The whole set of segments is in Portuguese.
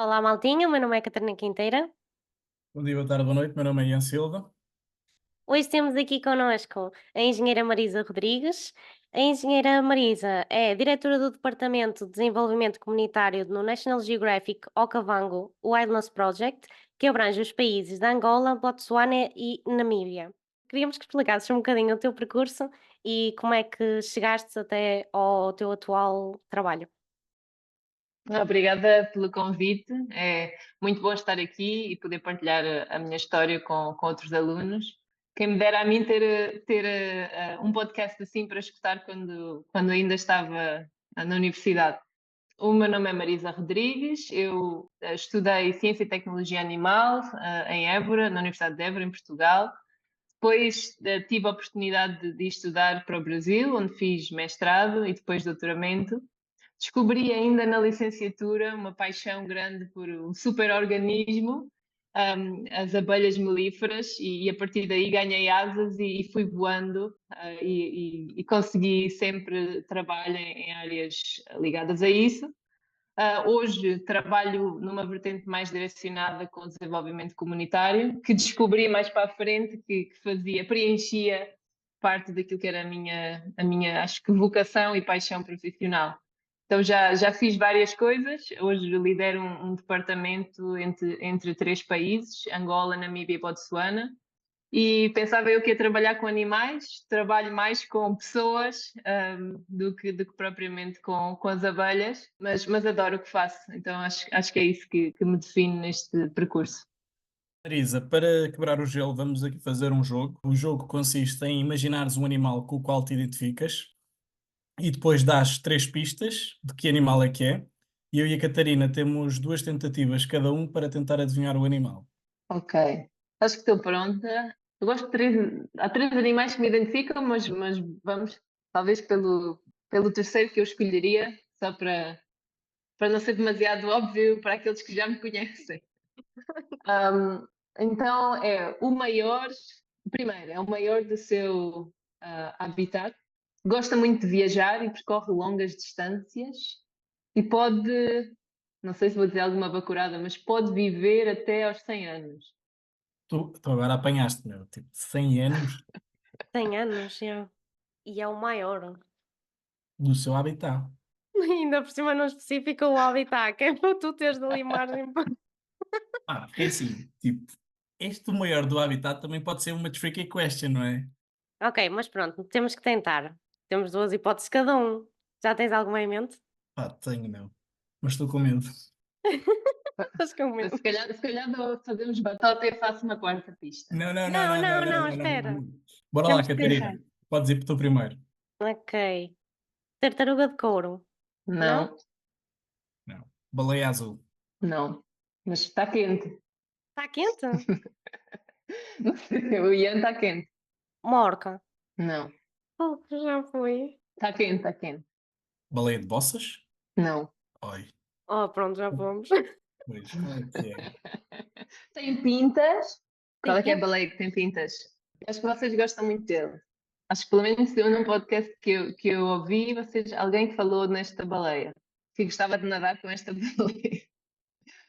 Olá, maltinha. O meu nome é Catarina Quinteira. Bom dia, boa tarde, boa noite. Meu nome é Ian Silva. Hoje temos aqui connosco a engenheira Marisa Rodrigues. A engenheira Marisa é diretora do Departamento de Desenvolvimento Comunitário no National Geographic Okavango Wilderness Project, que abrange os países de Angola, Botsuana e Namíbia. Queríamos que explicasses um bocadinho o teu percurso e como é que chegaste até ao teu atual trabalho. Obrigada pelo convite. É muito bom estar aqui e poder partilhar a minha história com outros alunos. Quem me dera a mim ter um podcast assim para escutar quando ainda estava na universidade. O meu nome é Marisa Rodrigues, eu estudei Ciência e Tecnologia Animal em Évora, na Universidade de Évora, em Portugal. Depois tive a oportunidade de estudar para o Brasil, onde fiz mestrado e depois doutoramento. Descobri ainda na licenciatura uma paixão grande por um superorganismo, as abelhas melíferas, e a partir daí ganhei asas e fui voando, e consegui sempre trabalho em áreas ligadas a isso. Hoje trabalho numa vertente mais direcionada com o desenvolvimento comunitário, que descobri mais para a frente que fazia, preenchia parte daquilo que era a minha, acho que vocação e paixão profissional. Então já fiz várias coisas. Hoje lidero um departamento entre três países, Angola, Namíbia e Botsuana. E pensava eu que ia trabalhar com animais, trabalho mais com pessoas, do que propriamente com as abelhas, mas adoro o que faço, então acho que é isso que me define neste percurso. Marisa, para quebrar o gelo, vamos aqui fazer um jogo. O jogo consiste em imaginares um animal com o qual te identificas e depois dás três pistas de que animal é que é. E eu e a Catarina temos duas tentativas cada um para tentar adivinhar o animal. Ok, acho que estou pronta. Eu gosto de há três animais que me identificam, mas vamos, talvez pelo terceiro que eu escolheria, só para não ser demasiado óbvio para aqueles que já me conhecem. Um, então é o maior, primeiro, é o maior do seu habitat, gosta muito de viajar e percorre longas distâncias e pode, não sei se vou dizer alguma bacurada, mas pode viver até aos 100 anos. Tu agora apanhaste, meu, tipo, 100 anos 100 anos, já. E é o maior. do seu habitat. Ainda por cima não especifica o habitat, que é para tu teres ali margem para. Porque é assim, tipo, este o maior do habitat também pode ser uma tricky question, não é? Ok, mas pronto, temos que tentar. Temos 2 hipóteses cada um. Já tens alguma em mente? Tenho, meu. Mas estou com medo. Estás com medo? Se calhar fazemos batota e eu faço uma quarta pista. Não, não, não, Não, não, não, não, não, não, não, não, espera. não. Bora lá, Temos que tentar. Catarina. Podes ir tu primeiro. Ok. Tartaruga de couro, não? Não, Não. Baleia azul. não, mas está quente. Está quente? Não sei, o Ian está quente. Uma orca. Não, Oh, já foi. está quente, está quente. Baleia de bossas? Não. Oi. Oh, pronto, já fomos. Pois, qual é que é? Tem pintas. Tem Qual é que é a pinto? baleia que tem pintas? Acho que vocês gostam muito dele. Acho que pelo menos eu num podcast que eu ouvi, alguém falou nesta baleia. Que gostava de nadar com esta baleia.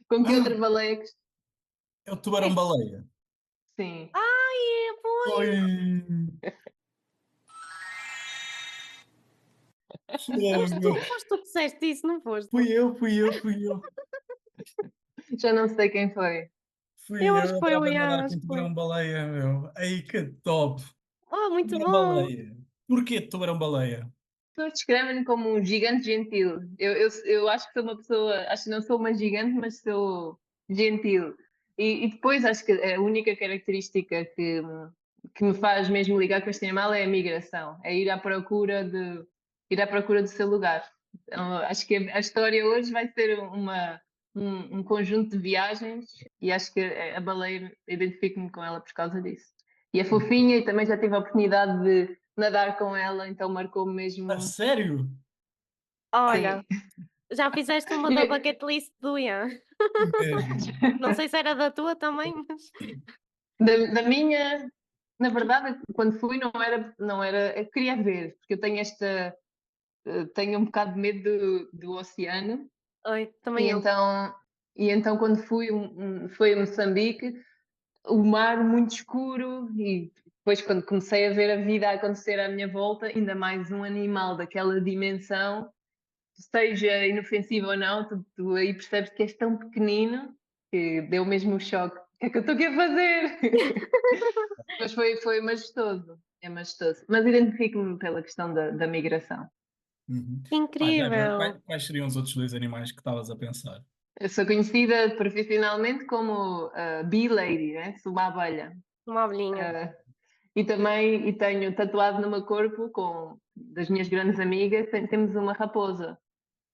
Com que outra Ah, baleia que... é o É. tubarão-baleia. Sim. Ai, é, foi. Oi! Foste tu, Fogo! foste tu que disseste isso, não foste? Fui eu. Já não sei quem foi. Eu Eu acho que foi o adorava Ian, nadar acho com que foi. tubarão-baleia, meu. Ai, que top! Oh, muito bom. Tubarão-baleia. Porquê tubarão-baleia? Pessoas descrevem-me como um gigante gentil. Eu acho que sou uma pessoa, acho que não sou uma gigante, mas sou gentil. E depois acho que a única característica que me faz mesmo ligar com este animal é a migração, é ir à procura do seu lugar. Então, acho que a história hoje vai ser um conjunto de viagens e acho que a baleia, identifico-me com ela por causa disso. E é fofinha e também já tive a oportunidade de nadar com ela, então marcou A mesmo. sério? Olha, Sim. já fizeste uma da bucket list do Ian. Mesmo. Não sei se era da tua também, mas Da minha, na verdade, quando fui não era, eu queria ver, porque eu tenho um bocado de medo do oceano, oi, e também eu. então E então quando fui a Moçambique, o mar muito escuro e depois quando comecei a ver a vida a acontecer à minha volta, ainda mais um animal daquela dimensão, seja inofensivo ou não, tu aí percebes que és tão pequenino que deu mesmo um choque. O que é que eu estou aqui a fazer? Mas foi majestoso, é majestoso. Mas identifico-me pela questão da migração. Pá, e agora, Incrível! quais seriam os outros dois animais que estavas a pensar? Eu sou conhecida profissionalmente como Bee Lady, né? Sou uma abelha. Uma abelhinha. E também tenho tatuado no meu corpo, das minhas grandes amigas, temos uma raposa.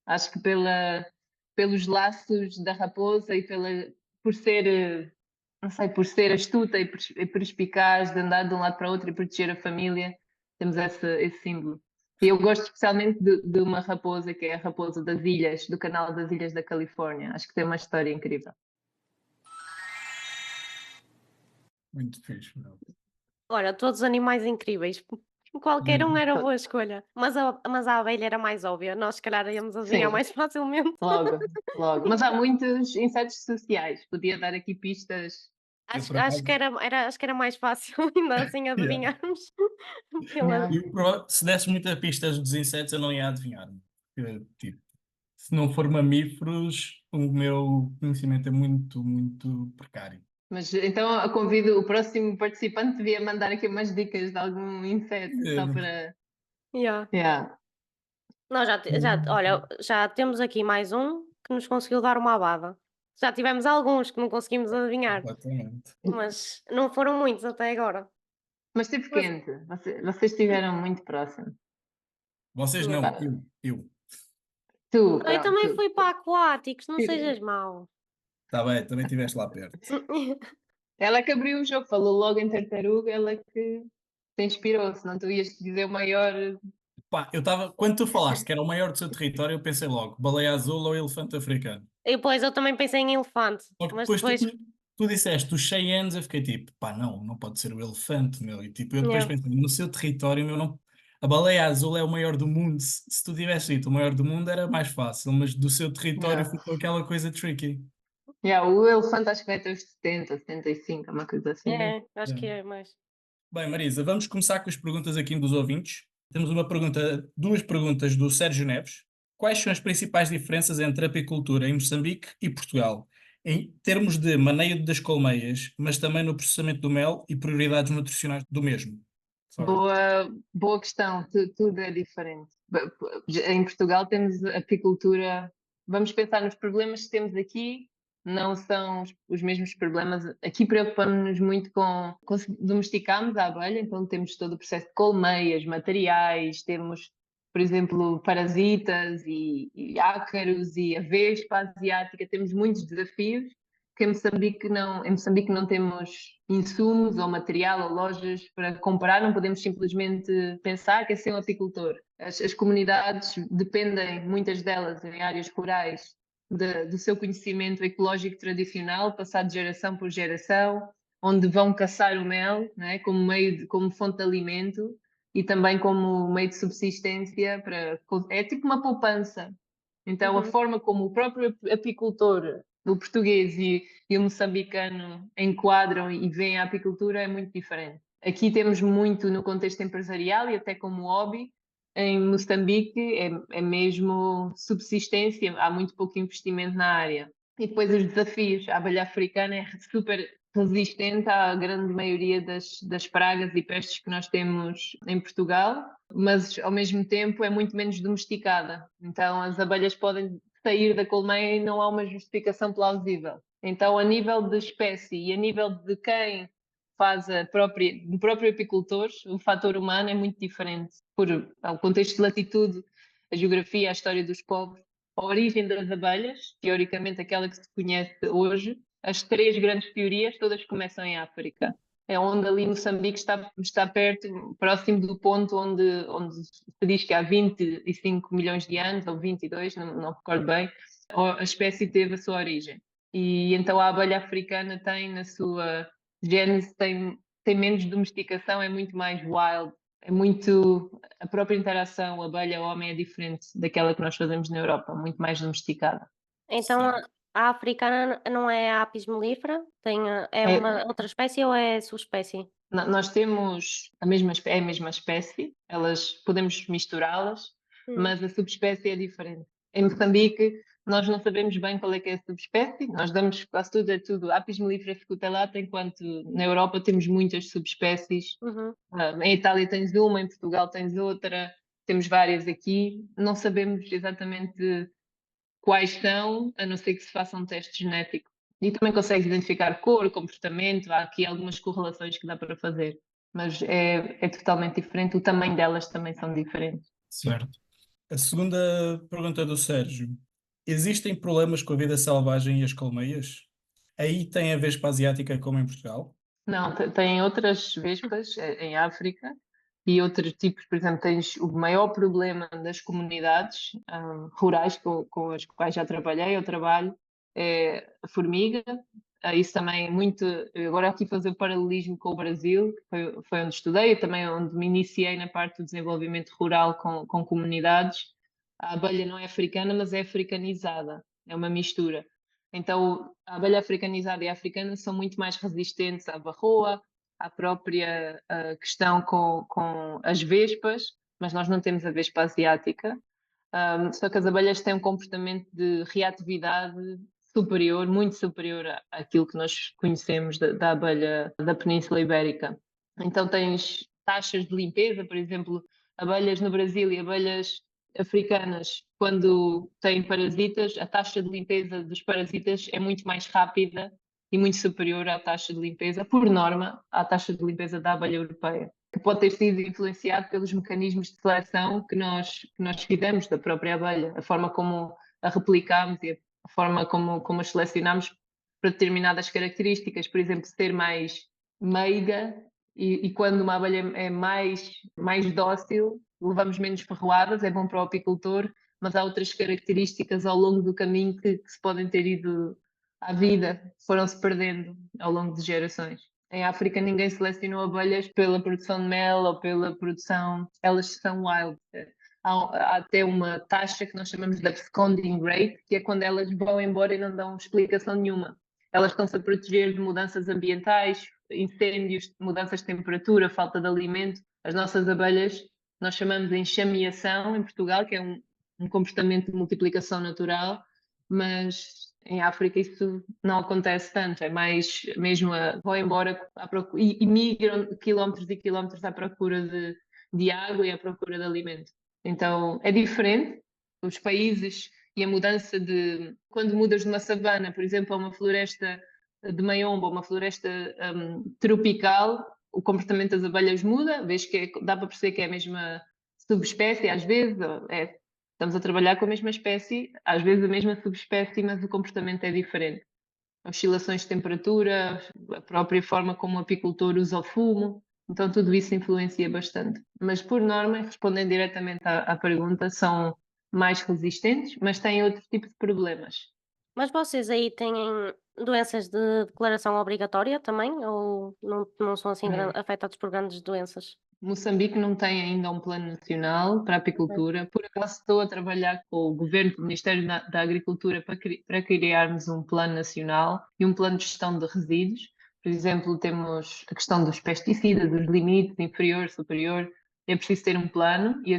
Acho que pelos laços da raposa e por ser, não sei, por ser astuta e perspicaz de andar de um lado para o outro e proteger a família, temos esse símbolo. E eu gosto especialmente de uma raposa, que é a raposa das ilhas, do canal das Ilhas da Califórnia. Acho que tem uma história incrível. Muito fixe, meu. Olha, todos animais incríveis. Qualquer um era boa escolha. Mas a abelha era mais óbvia. Nós, se calhar, íamos adivinhar Sim, mais facilmente. logo. Mas há muitos insetos sociais. Podia dar aqui pistas. Eu, Acho, por acho que acaso, acho que era mais fácil ainda assim yeah. adivinharmos. Yeah. Se desse muitas pistas dos insetos, eu não ia adivinhar. Porque, tipo, se não for mamíferos, o meu conhecimento é muito, muito precário. Mas então eu convido o próximo participante devia mandar aqui umas dicas de algum inseto só Eh, para. Yeah. Yeah. Nós olha, já temos aqui mais um que nos conseguiu dar uma abada. Já tivemos alguns que não conseguimos adivinhar, Completamente. mas não foram muitos até agora. Mas esteve Mas, quente. Vocês estiveram muito próximos. Vocês yeah. não, Pá, eu. tu, Eu também pronto. fui para aquáticos, não sejas mau. Está bem, também estiveste lá perto. Ela que abriu o jogo, falou logo em tartaruga, ela que te inspirou, senão tu ias dizer o maior. Pá, eu estava, quando tu falaste que era o maior do seu território, eu pensei logo, baleia azul ou elefante africano. E depois eu também pensei em elefante, Só que mas depois depois. tu disseste os Cheyennes, eu fiquei tipo, pá, não pode ser o elefante, meu. E tipo, eu depois Yeah. pensei, no seu território, meu, não. A baleia azul é o maior do mundo. Se tu tivesse dito o maior do mundo era mais fácil, mas do seu território Yeah. ficou aquela coisa tricky. Yeah, o elefante acho que vai ter os 70, 75, uma coisa assim. Acho que Yeah. é mais. Bem, Marisa, vamos começar com as perguntas aqui dos ouvintes. Temos duas perguntas do Sérgio Neves. Quais são as principais diferenças entre apicultura em Moçambique e Portugal, em termos de maneio das colmeias, mas também no processamento do mel e prioridades nutricionais do mesmo? Sorry. Boa questão, tudo é diferente. Em Portugal temos apicultura, vamos pensar nos problemas que temos aqui, não são os mesmos problemas. Aqui preocupamos-nos muito com domesticarmos a abelha, então temos todo o processo de colmeias, materiais, temos, por exemplo, parasitas e ácaros e a vespa asiática, temos muitos desafios que em Moçambique não temos insumos ou material ou lojas para comprar, não podemos simplesmente pensar que é ser um apicultor. As comunidades dependem, muitas delas em áreas rurais, do seu conhecimento ecológico tradicional, passado de geração por geração, onde vão caçar o mel, né, como fonte de alimento e também como meio de subsistência é tipo uma poupança. Então, a Uhum. forma como o próprio apicultor, o português e o moçambicano enquadram e veem a apicultura é muito diferente. Aqui temos muito no contexto empresarial e até como hobby. Em Moçambique é mesmo subsistência, há muito pouco investimento na área. E depois os desafios. A abelha africana é super resistente à grande maioria das pragas e pestes que nós temos em Portugal, mas ao mesmo tempo é muito menos domesticada. Então as abelhas podem sair da colmeia e não há uma justificação plausível. Então, a nível de espécie e a nível de quem faz do próprio apicultor, o fator humano é muito diferente. O contexto de latitude, a geografia, a história dos povos, a origem das abelhas, teoricamente aquela que se conhece hoje, as três grandes teorias todas começam em África. É onde ali Moçambique está perto, próximo do ponto onde se diz que há 25 milhões de anos, ou 22, não recordo bem, a espécie teve a sua origem. E então a abelha africana tem na sua gênese, tem menos domesticação, é muito mais wild, é muito. A própria interação abelha-homem é diferente daquela que nós fazemos na Europa, muito mais domesticada. Então, Sim. A africana não é a Apis mellifera? É uma É, outra espécie ou é subespécie? nós temos é a mesma espécie, elas podemos misturá-las, Hum, mas a subespécie é diferente. Em Moçambique, nós não sabemos bem qual é que é a subespécie, nós damos quase tudo, é tudo Apis mellifera escutelata, enquanto na Europa temos muitas subespécies. uhum. Em Itália tens uma, em Portugal tens outra, temos várias aqui. Não sabemos exatamente quais são, a não ser que se faça um teste genético. E também consegues identificar cor, comportamento, há aqui algumas correlações que dá para fazer, mas é totalmente diferente, o tamanho delas também são diferentes. Certo. A segunda pergunta do Sérgio. Existem problemas com a vida selvagem e as colmeias? Aí tem a Vespa asiática como em Portugal? Não, tem outras vespas em África e outros tipos, por exemplo, tens o maior problema das comunidades rurais com as quais já trabalhei, eu trabalho, é a formiga. Isso também é muito. Agora aqui fazer o paralelismo com o Brasil, que foi onde estudei, e também onde me iniciei na parte do desenvolvimento rural com comunidades. A abelha não é africana, mas é africanizada, é uma mistura. Então, a abelha africanizada e a africana são muito mais resistentes à varroa, à própria questão com as vespas, mas nós não temos a vespa asiática. Só que as abelhas têm um comportamento de reatividade superior, muito superior àquilo que nós conhecemos da abelha da Península Ibérica. Então, tens taxas de limpeza, por exemplo, abelhas no Brasil e abelhas africanas, quando têm parasitas, a taxa de limpeza dos parasitas é muito mais rápida e muito superior à taxa de limpeza, por norma, à taxa de limpeza da abelha europeia, que pode ter sido influenciado pelos mecanismos de seleção que nós fizemos da própria abelha, a forma como a replicámos e a forma como a selecionámos para determinadas características, por exemplo, ser mais meiga e quando uma abelha é mais dócil, levamos menos ferroadas, é bom para o apicultor, mas há outras características ao longo do caminho que se podem ter ido à vida, foram-se perdendo ao longo de gerações. Em África ninguém selecionou abelhas pela produção de mel ou pela produção, elas são wild. Há até uma taxa que nós chamamos de absconding rate, que é quando elas vão embora e não dão explicação nenhuma. Elas estão-se a proteger de mudanças ambientais, incêndios, mudanças de temperatura, falta de alimento. As nossas abelhas, nós chamamos de enxameação em Portugal, que é um comportamento de multiplicação natural, mas em África isso não acontece tanto, é mais mesmo vão embora e migram quilómetros e quilómetros à procura de água e à procura de alimento. Então é diferente, os países e a mudança de quando mudas de uma savana, por exemplo, a uma floresta de maiomba, uma floresta tropical, o comportamento das abelhas muda, vês que dá para perceber que é a mesma subespécie, às vezes, estamos a trabalhar com a mesma espécie, às vezes a mesma subespécie, mas o comportamento é diferente. Oscilações de temperatura, a própria forma como o apicultor usa o fumo, então tudo isso influencia bastante. Mas por norma, respondendo diretamente à pergunta, são mais resistentes, mas têm outro tipo de problemas. Mas vocês aí têm doenças de declaração obrigatória também? Ou não são assim Hum. afetados por grandes doenças? Moçambique não tem ainda um plano nacional para a Ok. apicultura. Por acaso estou a trabalhar com o governo, com o Ministério da Agricultura, para criarmos um plano nacional e um plano de gestão de resíduos. Por exemplo, temos a questão dos pesticidas, dos limites inferior, superior. É preciso ter um plano e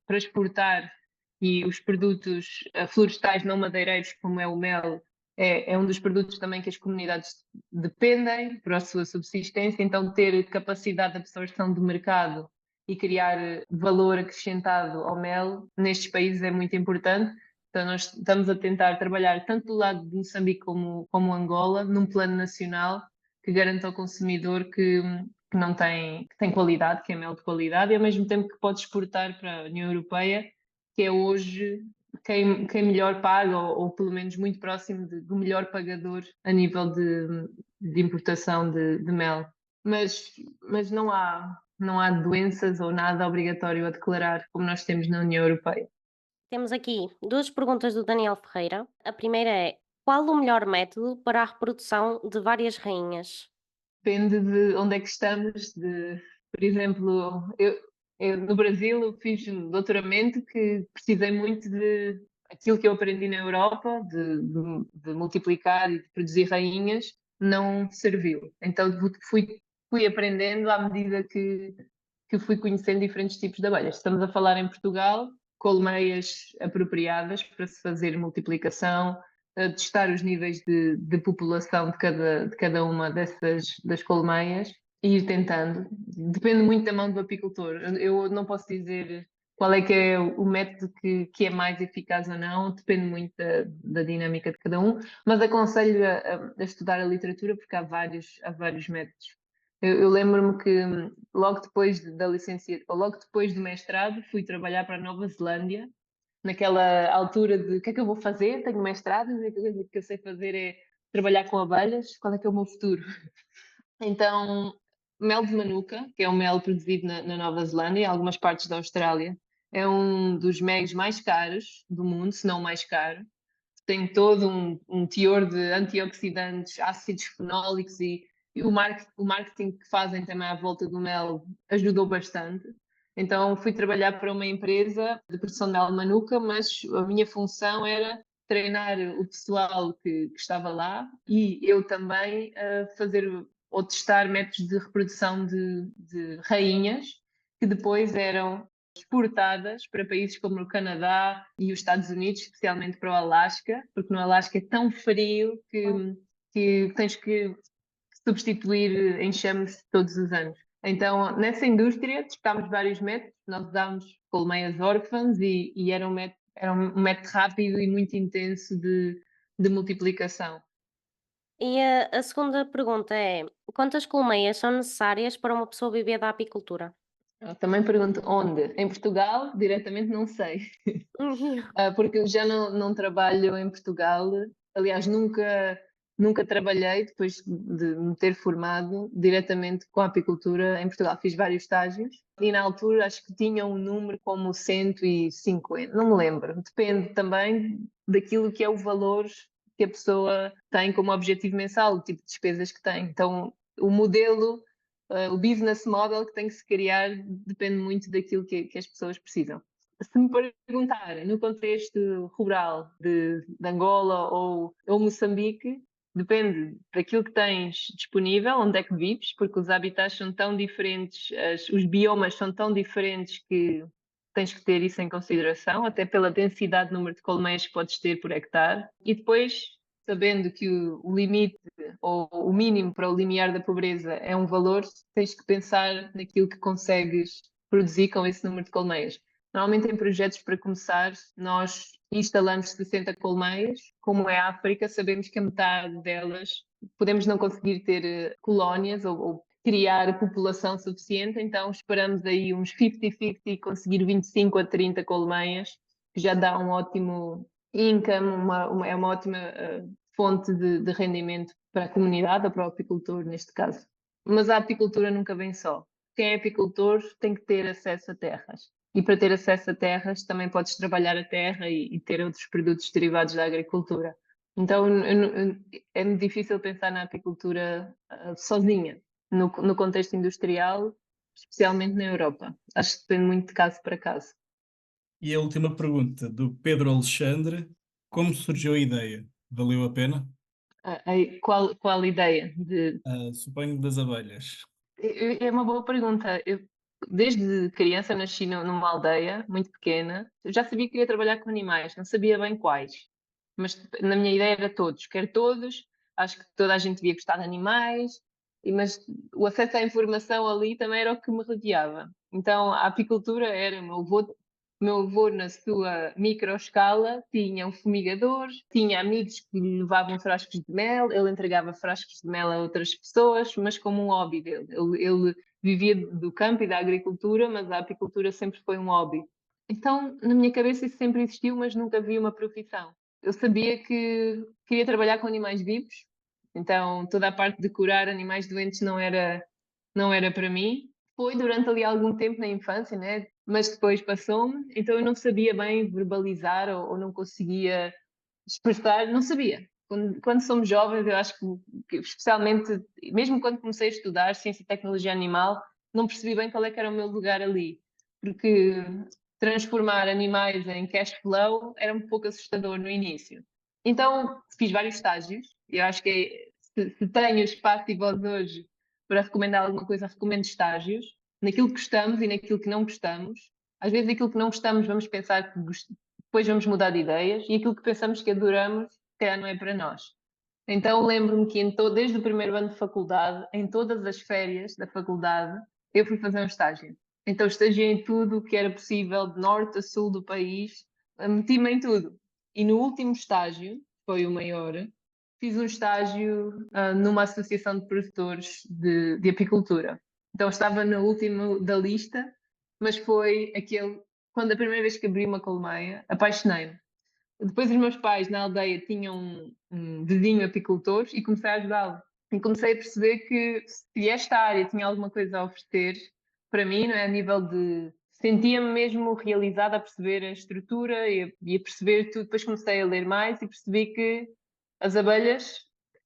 para exportar e os produtos florestais não madeireiros, como é o mel, é um dos produtos também que as comunidades dependem para a sua subsistência, então ter capacidade de absorção do mercado e criar valor acrescentado ao mel nestes países é muito importante. Então nós estamos a tentar trabalhar tanto do lado de Moçambique como Angola num plano nacional que garanta ao consumidor que não tem, que tem qualidade, que é mel de qualidade e ao mesmo tempo que pode exportar para a União Europeia, que é hoje quem melhor paga, ou pelo menos muito próximo do melhor pagador a nível de importação de mel. Mas não há doenças ou nada obrigatório a declarar, como nós temos na União Europeia. Temos aqui duas perguntas do Daniel Ferreira. A primeira é: qual o melhor método para a reprodução de várias rainhas? Depende de onde é que estamos. Por exemplo, eu no Brasil eu fiz um doutoramento que precisei muito de aquilo que eu aprendi na Europa de multiplicar e de produzir rainhas não serviu. Então fui aprendendo à medida que fui conhecendo diferentes tipos de abelhas. Estamos a falar em Portugal, colmeias apropriadas para se fazer multiplicação, testar os níveis de população de cada uma das colmeias e ir tentando. Depende muito da mão do apicultor. Eu não posso dizer qual é que é o método que é mais eficaz ou não, depende muito da dinâmica de cada um, mas aconselho a estudar a literatura porque há vários métodos. Eu lembro-me que logo depois da licenciatura, ou logo depois do mestrado, fui trabalhar para a Nova Zelândia, naquela altura de o que é que eu vou fazer? Tenho mestrado, a única coisa que eu sei fazer é trabalhar com abelhas, qual é que é o meu futuro? Então, mel de manuka, que é um mel produzido na Nova Zelândia, em algumas partes da Austrália, é um dos melos mais caros do mundo, se não o mais caro. Tem todo um teor de antioxidantes, ácidos fenólicos e o marketing que fazem também à volta do mel ajudou bastante. Então fui trabalhar para uma empresa de produção de mel de manuka, mas a minha função era treinar o pessoal que estava lá e eu também fazer ou testar métodos de reprodução de rainhas que depois eram exportadas para países como o Canadá e os Estados Unidos, especialmente para o Alasca, porque no Alasca é tão frio que tens que substituir enxames todos os anos. Então, nessa indústria, testámos vários métodos, nós usámos colmeias órfãs e era um método rápido e muito intenso de multiplicação. E a segunda pergunta é: quantas colmeias são necessárias para uma pessoa viver da apicultura? Eu também pergunto onde? Em Portugal, diretamente não sei. Porque eu já não trabalho em Portugal. Aliás, nunca trabalhei depois de me ter formado diretamente com a apicultura em Portugal. Fiz vários estágios e na altura acho que tinha um número como 150, não me lembro. Depende também daquilo que é o valor que a pessoa tem como objetivo mensal, o tipo de despesas que tem. Então, o modelo, o business model que tem que se criar depende muito daquilo que as pessoas precisam. Se me perguntarem no contexto rural de Angola ou Moçambique, depende daquilo que tens disponível, onde é que vives, porque os habitats são tão diferentes, os biomas são tão diferentes que tens que ter isso em consideração, até pela densidade de número de colmeias que podes ter por hectare. E depois, sabendo que o limite ou o mínimo para o limiar da pobreza é um valor, tens que pensar naquilo que consegues produzir com esse número de colmeias. Normalmente em projetos para começar, nós instalamos 60 colmeias. Como é a África, sabemos que a metade delas podemos não conseguir ter colónias ou criar população suficiente, então esperamos aí uns 50-50 e conseguir 25 a 30 colmeias, que já dá um ótimo income, é uma ótima fonte de rendimento para a comunidade ou para o apicultor, neste caso. Mas a apicultura nunca vem só. Quem é apicultor tem que ter acesso a terras. E para ter acesso a terras também podes trabalhar a terra e ter outros produtos derivados da agricultura. Então é difícil pensar na apicultura sozinha, no contexto industrial, especialmente na Europa. Acho que depende muito de caso para caso. E a última pergunta, do Pedro Alexandre: como surgiu a ideia? Valeu a pena? Qual ideia? Suponho das abelhas. É uma boa pergunta. Desde criança nasci numa aldeia muito pequena. Eu já sabia que queria trabalhar com animais, não sabia bem quais. Mas na minha ideia era todos. Quero todos. Acho que toda a gente devia gostar de animais. Mas o acesso à informação ali também era o que me rodeava. Então a apicultura era meu avô, na sua microescala, tinha um fumigador, tinha amigos que lhe levavam frascos de mel, ele entregava frascos de mel a outras pessoas, mas como um hobby dele. Ele vivia do campo e da agricultura, mas a apicultura sempre foi um hobby. Então, na minha cabeça isso sempre existiu, mas nunca vi uma profissão. Eu sabia que queria trabalhar com animais vivos, então toda a parte de curar animais doentes não era para mim. Foi durante ali algum tempo na infância, né? Mas depois passou-me, então eu não sabia bem verbalizar ou não conseguia expressar, não sabia. Quando somos jovens, eu acho que especialmente, mesmo quando comecei a estudar ciência e tecnologia animal, não percebi bem qual é que era o meu lugar ali, porque transformar animais em cash flow era um pouco assustador no início. Então fiz vários estágios, e eu acho que se tenho espaço e voz hoje para recomendar alguma coisa, recomendo estágios, naquilo que gostamos e naquilo que não gostamos. Às vezes aquilo que não gostamos vamos pensar que depois vamos mudar de ideias, e aquilo que pensamos que adoramos, se calhar não é para nós. Então lembro-me que desde o primeiro ano de faculdade, em todas as férias da faculdade, eu fui fazer um estágio. Então estagiei em tudo o que era possível, de norte a sul do país, meti-me em tudo. E no último estágio, foi o maior, fiz um estágio numa associação de produtores de apicultura. Então estava no último da lista, mas foi quando a primeira vez que abri uma colmeia, apaixonei-me. Depois os meus pais na aldeia tinham um vizinho apicultor e comecei a ajudá-lo. E comecei a perceber que se esta área tinha alguma coisa a oferecer, para mim, não é, a nível de... Sentia-me mesmo realizada a perceber a estrutura e a perceber tudo. Depois comecei a ler mais e percebi que as abelhas,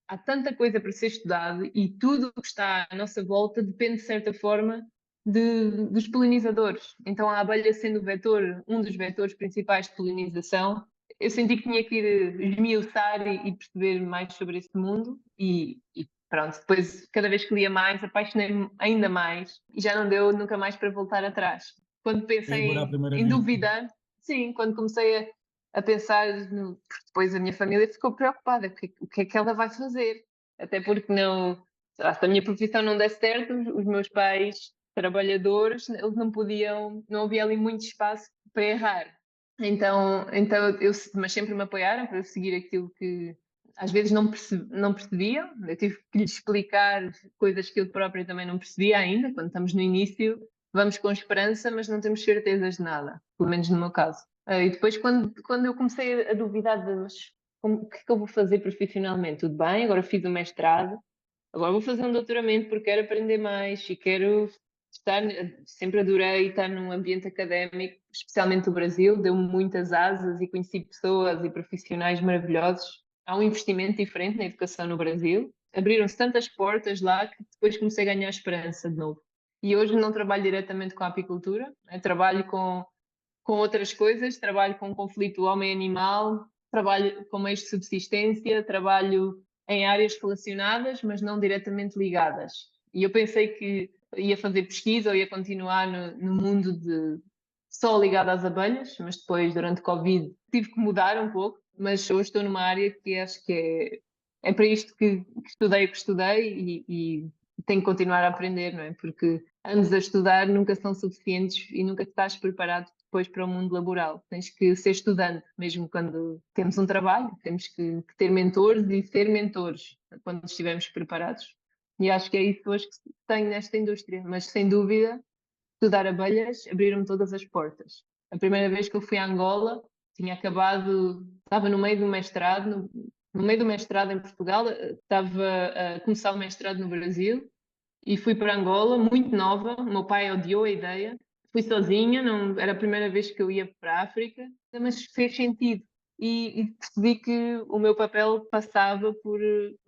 há tanta coisa para ser estudado e tudo o que está à nossa volta depende, de certa forma, dos polinizadores. Então a abelha sendo o vetor, um dos vetores principais de polinização, eu senti que tinha que ir esmiuçar e perceber mais sobre esse mundo e pronto, depois cada vez que lia mais apaixonei-me ainda mais e já não deu nunca mais para voltar atrás. Quando Foi amor à pensei primeira em vista. duvidar, sim, quando comecei a pensar, porque depois a minha família ficou preocupada, o que é que ela vai fazer? Até porque não, se a minha profissão não der certo, os meus pais trabalhadores, eles não podiam, não havia ali muito espaço para errar. Então mas sempre me apoiaram para eu seguir aquilo que às vezes não percebiam. Eu tive que lhes explicar coisas que eu própria também não percebia ainda. Quando estamos no início, vamos com esperança, mas não temos certezas de nada, pelo menos no meu caso. E depois, quando eu comecei a duvidar de mas o que é que eu vou fazer profissionalmente? Tudo bem, agora fiz o mestrado, agora vou fazer um doutoramento porque quero aprender mais e quero sempre adorei estar num ambiente académico, especialmente o Brasil, deu-me muitas asas e conheci pessoas e profissionais maravilhosos. Há um investimento diferente na educação no Brasil. Abriram-se tantas portas lá que depois comecei a ganhar esperança de novo. E hoje não trabalho diretamente com a apicultura, trabalho com outras coisas, trabalho com conflito homem-animal, trabalho com meios de subsistência, trabalho em áreas relacionadas, mas não diretamente ligadas. E eu pensei que ia fazer pesquisa ou ia continuar no mundo de só ligado às abelhas, mas depois, durante o Covid, tive que mudar um pouco, mas hoje estou numa área que acho que é para isto que estudei o que estudei e tenho que continuar a aprender, não é? Porque anos a estudar nunca são suficientes e nunca estás preparado depois para o mundo laboral. Tens que ser estudante, mesmo quando temos um trabalho, temos que ter mentores e ser mentores quando estivermos preparados. E acho que é isso hoje que tenho nesta indústria, mas sem dúvida, estudar abelhas abriram-me todas as portas. A primeira vez que eu fui a Angola, tinha acabado, estava no meio do mestrado, no meio do mestrado em Portugal, estava a começar o mestrado no Brasil e fui para Angola, muito nova. O meu pai odiou a ideia. Fui sozinha, não, era a primeira vez que eu ia para a África, mas fez sentido. E percebi que o meu papel passava por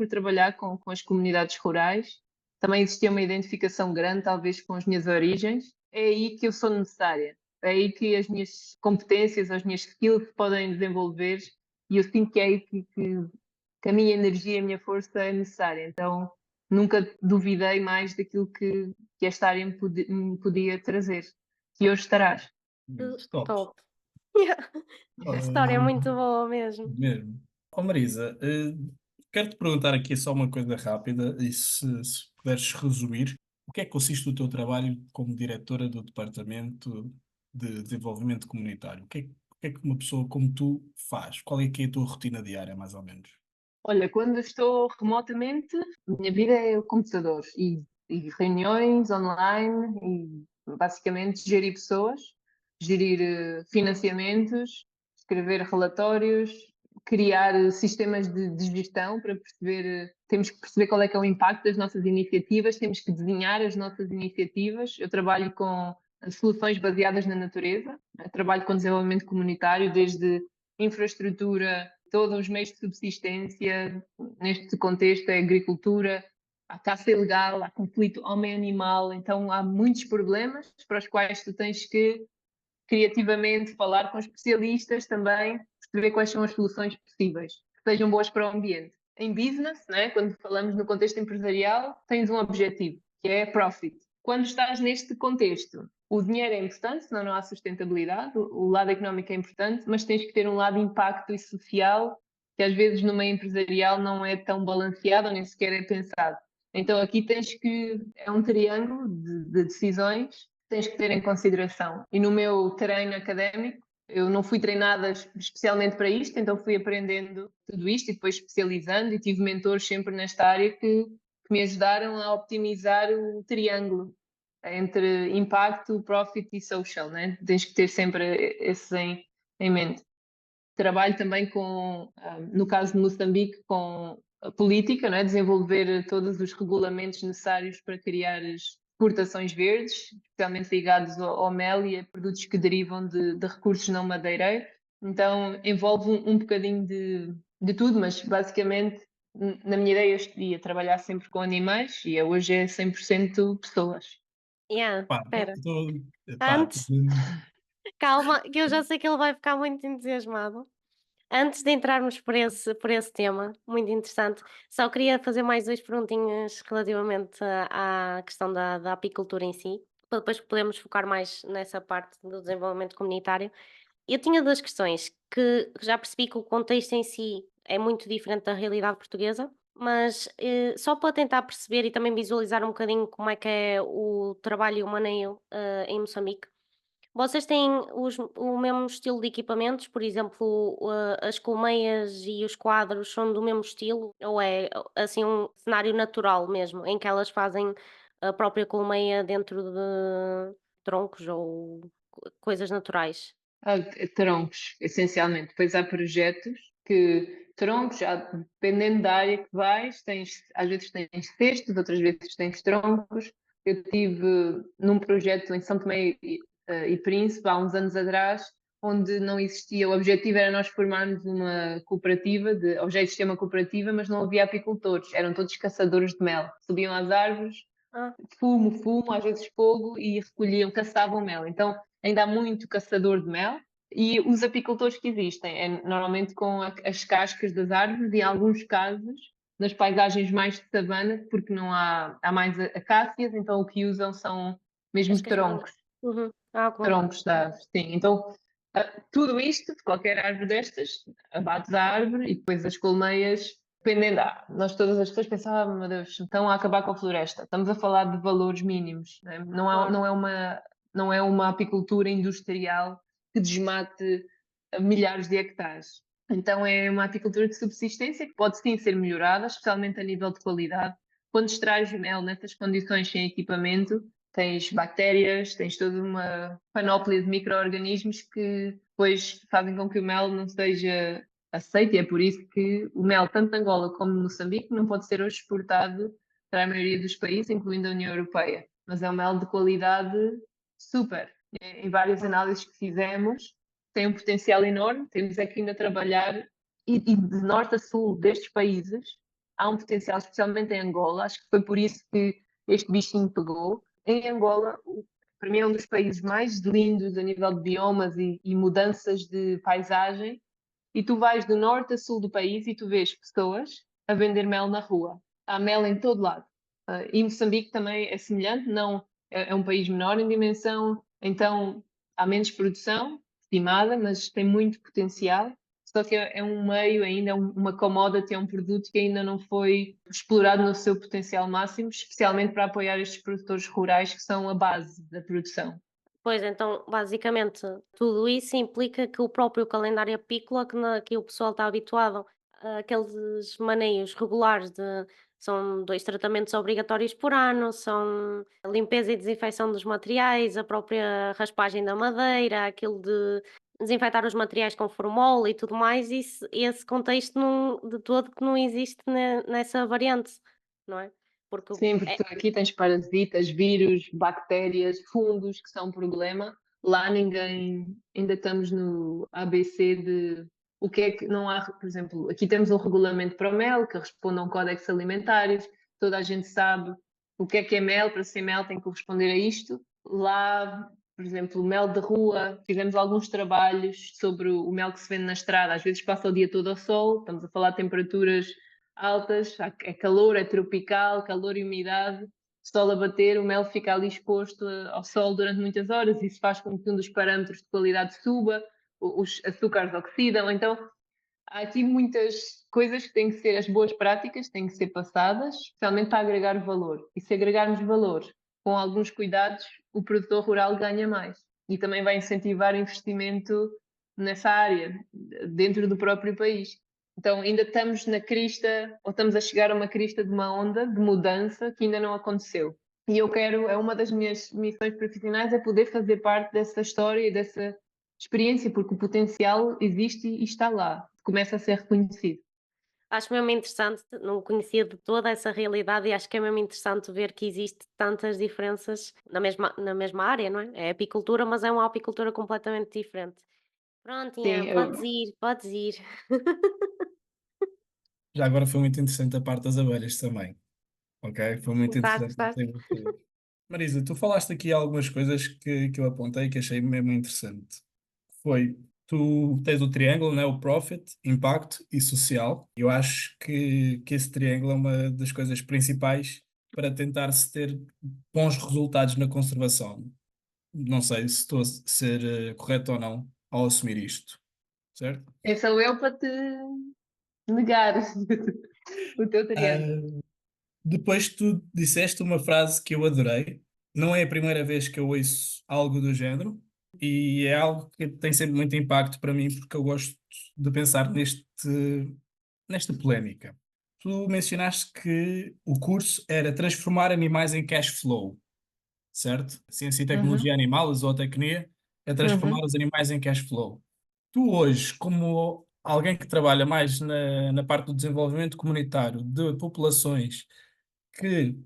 trabalhar com as comunidades rurais. Também existia uma identificação grande, talvez, com as minhas origens. É aí que eu sou necessária. É aí que as minhas competências, as minhas skills se podem desenvolver. E eu sinto que é aí que a minha energia, a minha força é necessária. Então, nunca duvidei mais daquilo que esta área me podia trazer. E hoje estarás. Top. Top. A história é Ah, muito boa mesmo. mesmo. Oh, Marisa, quero-te perguntar aqui só uma coisa rápida e se puderes resumir, o que é que consiste o teu trabalho como diretora do Departamento de Desenvolvimento Comunitário? O que é que uma pessoa como tu faz? Qual é que é a tua rotina diária, mais ou menos? Olha, quando estou remotamente, a minha vida é o computador e reuniões online e basicamente gerir pessoas, gerir financiamentos, escrever relatórios, criar sistemas de gestão para perceber, temos que perceber qual é que é o impacto das nossas iniciativas, temos que desenhar as nossas iniciativas. Eu trabalho com soluções baseadas na natureza, trabalho com desenvolvimento comunitário, desde infraestrutura, todos os meios de subsistência, neste contexto é agricultura, há caça ilegal, há conflito homem-animal, então há muitos problemas para os quais tu tens que criativamente, falar com especialistas também, perceber quais são as soluções possíveis, que sejam boas para o ambiente. Em business, né, quando falamos no contexto empresarial, tens um objetivo, que é profit. Quando estás neste contexto, o dinheiro é importante, senão não há sustentabilidade, o lado económico é importante, mas tens que ter um lado de impacto e social, que às vezes no meio empresarial não é tão balanceado ou nem sequer é pensado. Então aqui é um triângulo de decisões que tens que ter em consideração. E no meu treino académico, eu não fui treinada especialmente para isto, então fui aprendendo tudo isto e depois especializando e tive mentores sempre nesta área que me ajudaram a optimizar o triângulo entre impacto, profit e social, né? Tens que ter sempre esses em mente. Trabalho também no caso de Moçambique, com a política, né? Desenvolver todos os regulamentos necessários para criar as exportações verdes, especialmente ligados ao mel e a produtos que derivam de recursos não madeireiros. Então, envolve um bocadinho de tudo, mas basicamente, na minha ideia, eu ia trabalhar sempre com animais e hoje é 100% pessoas. Yeah, Pá, espera. pá, Antes, calma, que eu já sei que ele vai ficar muito entusiasmado. Antes de entrarmos por esse tema, muito interessante, só queria fazer mais 2 perguntinhas relativamente à questão da apicultura em si, para depois podermos focar mais nessa parte do desenvolvimento comunitário. Eu tinha 2 questões, que já percebi que o contexto em si é muito diferente da realidade portuguesa, mas, só para tentar perceber e também visualizar um bocadinho como é que é o trabalho e o maneio, em Moçambique. Vocês têm o mesmo estilo de equipamentos? Por exemplo, as colmeias e os quadros são do mesmo estilo? Ou é, assim, um cenário natural mesmo, em que elas fazem a própria colmeia dentro de troncos ou coisas naturais? Troncos, essencialmente. Depois há projetos que troncos, dependendo da área que vais, às vezes tens cestos, outras vezes tens troncos. Eu tive num projeto em São Tomé e Príncipe, há uns anos atrás, onde não existia, o objetivo era nós formarmos uma cooperativa, ou já existia uma cooperativa, mas não havia apicultores, eram todos caçadores de mel. Subiam às árvores, Ah, fumo, às vezes fogo, e recolhiam, caçavam mel. Então ainda há muito caçador de mel. E os apicultores que existem é normalmente com as cascas das árvores e, em alguns casos, nas paisagens mais de savana, porque não há mais acácias, então o que usam são as mesmo casquinhas. Uhum. Ah, ok. troncos da árvore. Sim, então tudo isto, de qualquer árvore destas, abates a árvore e depois as colmeias, dependendo. Nós todas as pessoas pensavam, meu Deus, estão a acabar com a floresta. Estamos a falar de valores mínimos, né? Claro. Não é uma apicultura industrial que desmate milhares de hectares. Então é uma apicultura de subsistência que pode sim ser melhorada, especialmente a nível de qualidade. Quando extrais mel nessas condições sem equipamento, tens bactérias, tens toda uma panóplia de micro-organismos que depois fazem com que o mel não seja aceito, e é por isso que o mel, tanto na Angola como no Moçambique, não pode ser hoje exportado para a maioria dos países, incluindo a União Europeia. Mas é um mel de qualidade super. Em várias análises que fizemos, tem um potencial enorme, temos aqui ainda a trabalhar, e de norte a sul destes países, há um potencial, especialmente em Angola, acho que foi por isso que este bichinho pegou. Em Angola, para mim é um dos países mais lindos a nível de biomas e mudanças de paisagem, e tu vais do norte a sul do país e tu vês pessoas a vender mel na rua. Há mel em todo lado. E Moçambique também é semelhante, não é um país menor em dimensão, então há menos produção estimada, mas tem muito potencial. Só que é um meio ainda, uma commodity, é um produto que ainda não foi explorado no seu potencial máximo, especialmente para apoiar estes produtores rurais que são a base da produção. Pois, então, basicamente, tudo isso implica que o próprio calendário apícola, que o pessoal está habituado àqueles maneios regulares são 2 tratamentos obrigatórios por ano, são a limpeza e desinfecção dos materiais, a própria raspagem da madeira, aquilo de desinfetar os materiais com formol e tudo mais, esse contexto de todo que não existe nessa variante, não é? Porque Sim, porque é, tu aqui tens parasitas, vírus, bactérias, fungos que são um problema. Lá ninguém, ainda estamos no ABC de o que é que não há, por exemplo, aqui temos um regulamento para o mel que responde a um códex alimentários, toda a gente sabe o que é mel, para ser mel tem que corresponder a isto. Lá por exemplo, mel de rua. Fizemos alguns trabalhos sobre o mel que se vende na estrada. Às vezes passa o dia todo ao sol, estamos a falar de temperaturas altas, é calor, é tropical, calor e umidade. Sol a bater, o mel fica ali exposto ao sol durante muitas horas. Isso faz com que um dos parâmetros de qualidade suba, os açúcares oxidam. Então, há aqui muitas coisas que têm que ser, as boas práticas têm que ser passadas, especialmente para agregar valor. E se agregarmos valor com alguns cuidados, o produtor rural ganha mais. E também vai incentivar investimento nessa área, dentro do próprio país. Então, ainda estamos na crista, ou estamos a chegar a uma crista de uma onda de mudança que ainda não aconteceu. E eu quero, é uma das minhas missões profissionais, é poder fazer parte dessa história e dessa experiência, porque o potencial existe e está lá, começa a ser reconhecido. Acho mesmo interessante, não conhecia de toda essa realidade e acho que é mesmo interessante ver que existe tantas diferenças na mesma área, não é? É apicultura, mas é uma apicultura completamente diferente. Pronto, Sim, Ian, podes ir, podes ir. Já agora foi muito interessante a parte das abelhas também, ok? Foi muito Gostaste, interessante. gostaste? Marisa, tu falaste aqui algumas coisas que eu apontei que achei mesmo interessante. Foi, tu tens o triângulo, né? O Profit, Impacto e Social. Eu acho que esse triângulo é uma das coisas principais para tentar-se ter bons resultados na conservação. Não sei se estou a ser correto ou não ao assumir isto, certo? Quem sou eu para te negar o teu triângulo? Ah, depois tu disseste uma frase que eu adorei. Não é a primeira vez que eu ouço algo do género e é algo que tem sempre muito impacto para mim porque eu gosto de pensar nesta polémica. Tu mencionaste que o curso era transformar animais em cash flow, certo? Ciência e tecnologia Uhum, animal, a zootecnia, é transformar uhum. os animais em cash flow. Tu hoje, como alguém que trabalha mais na parte do desenvolvimento comunitário de populações que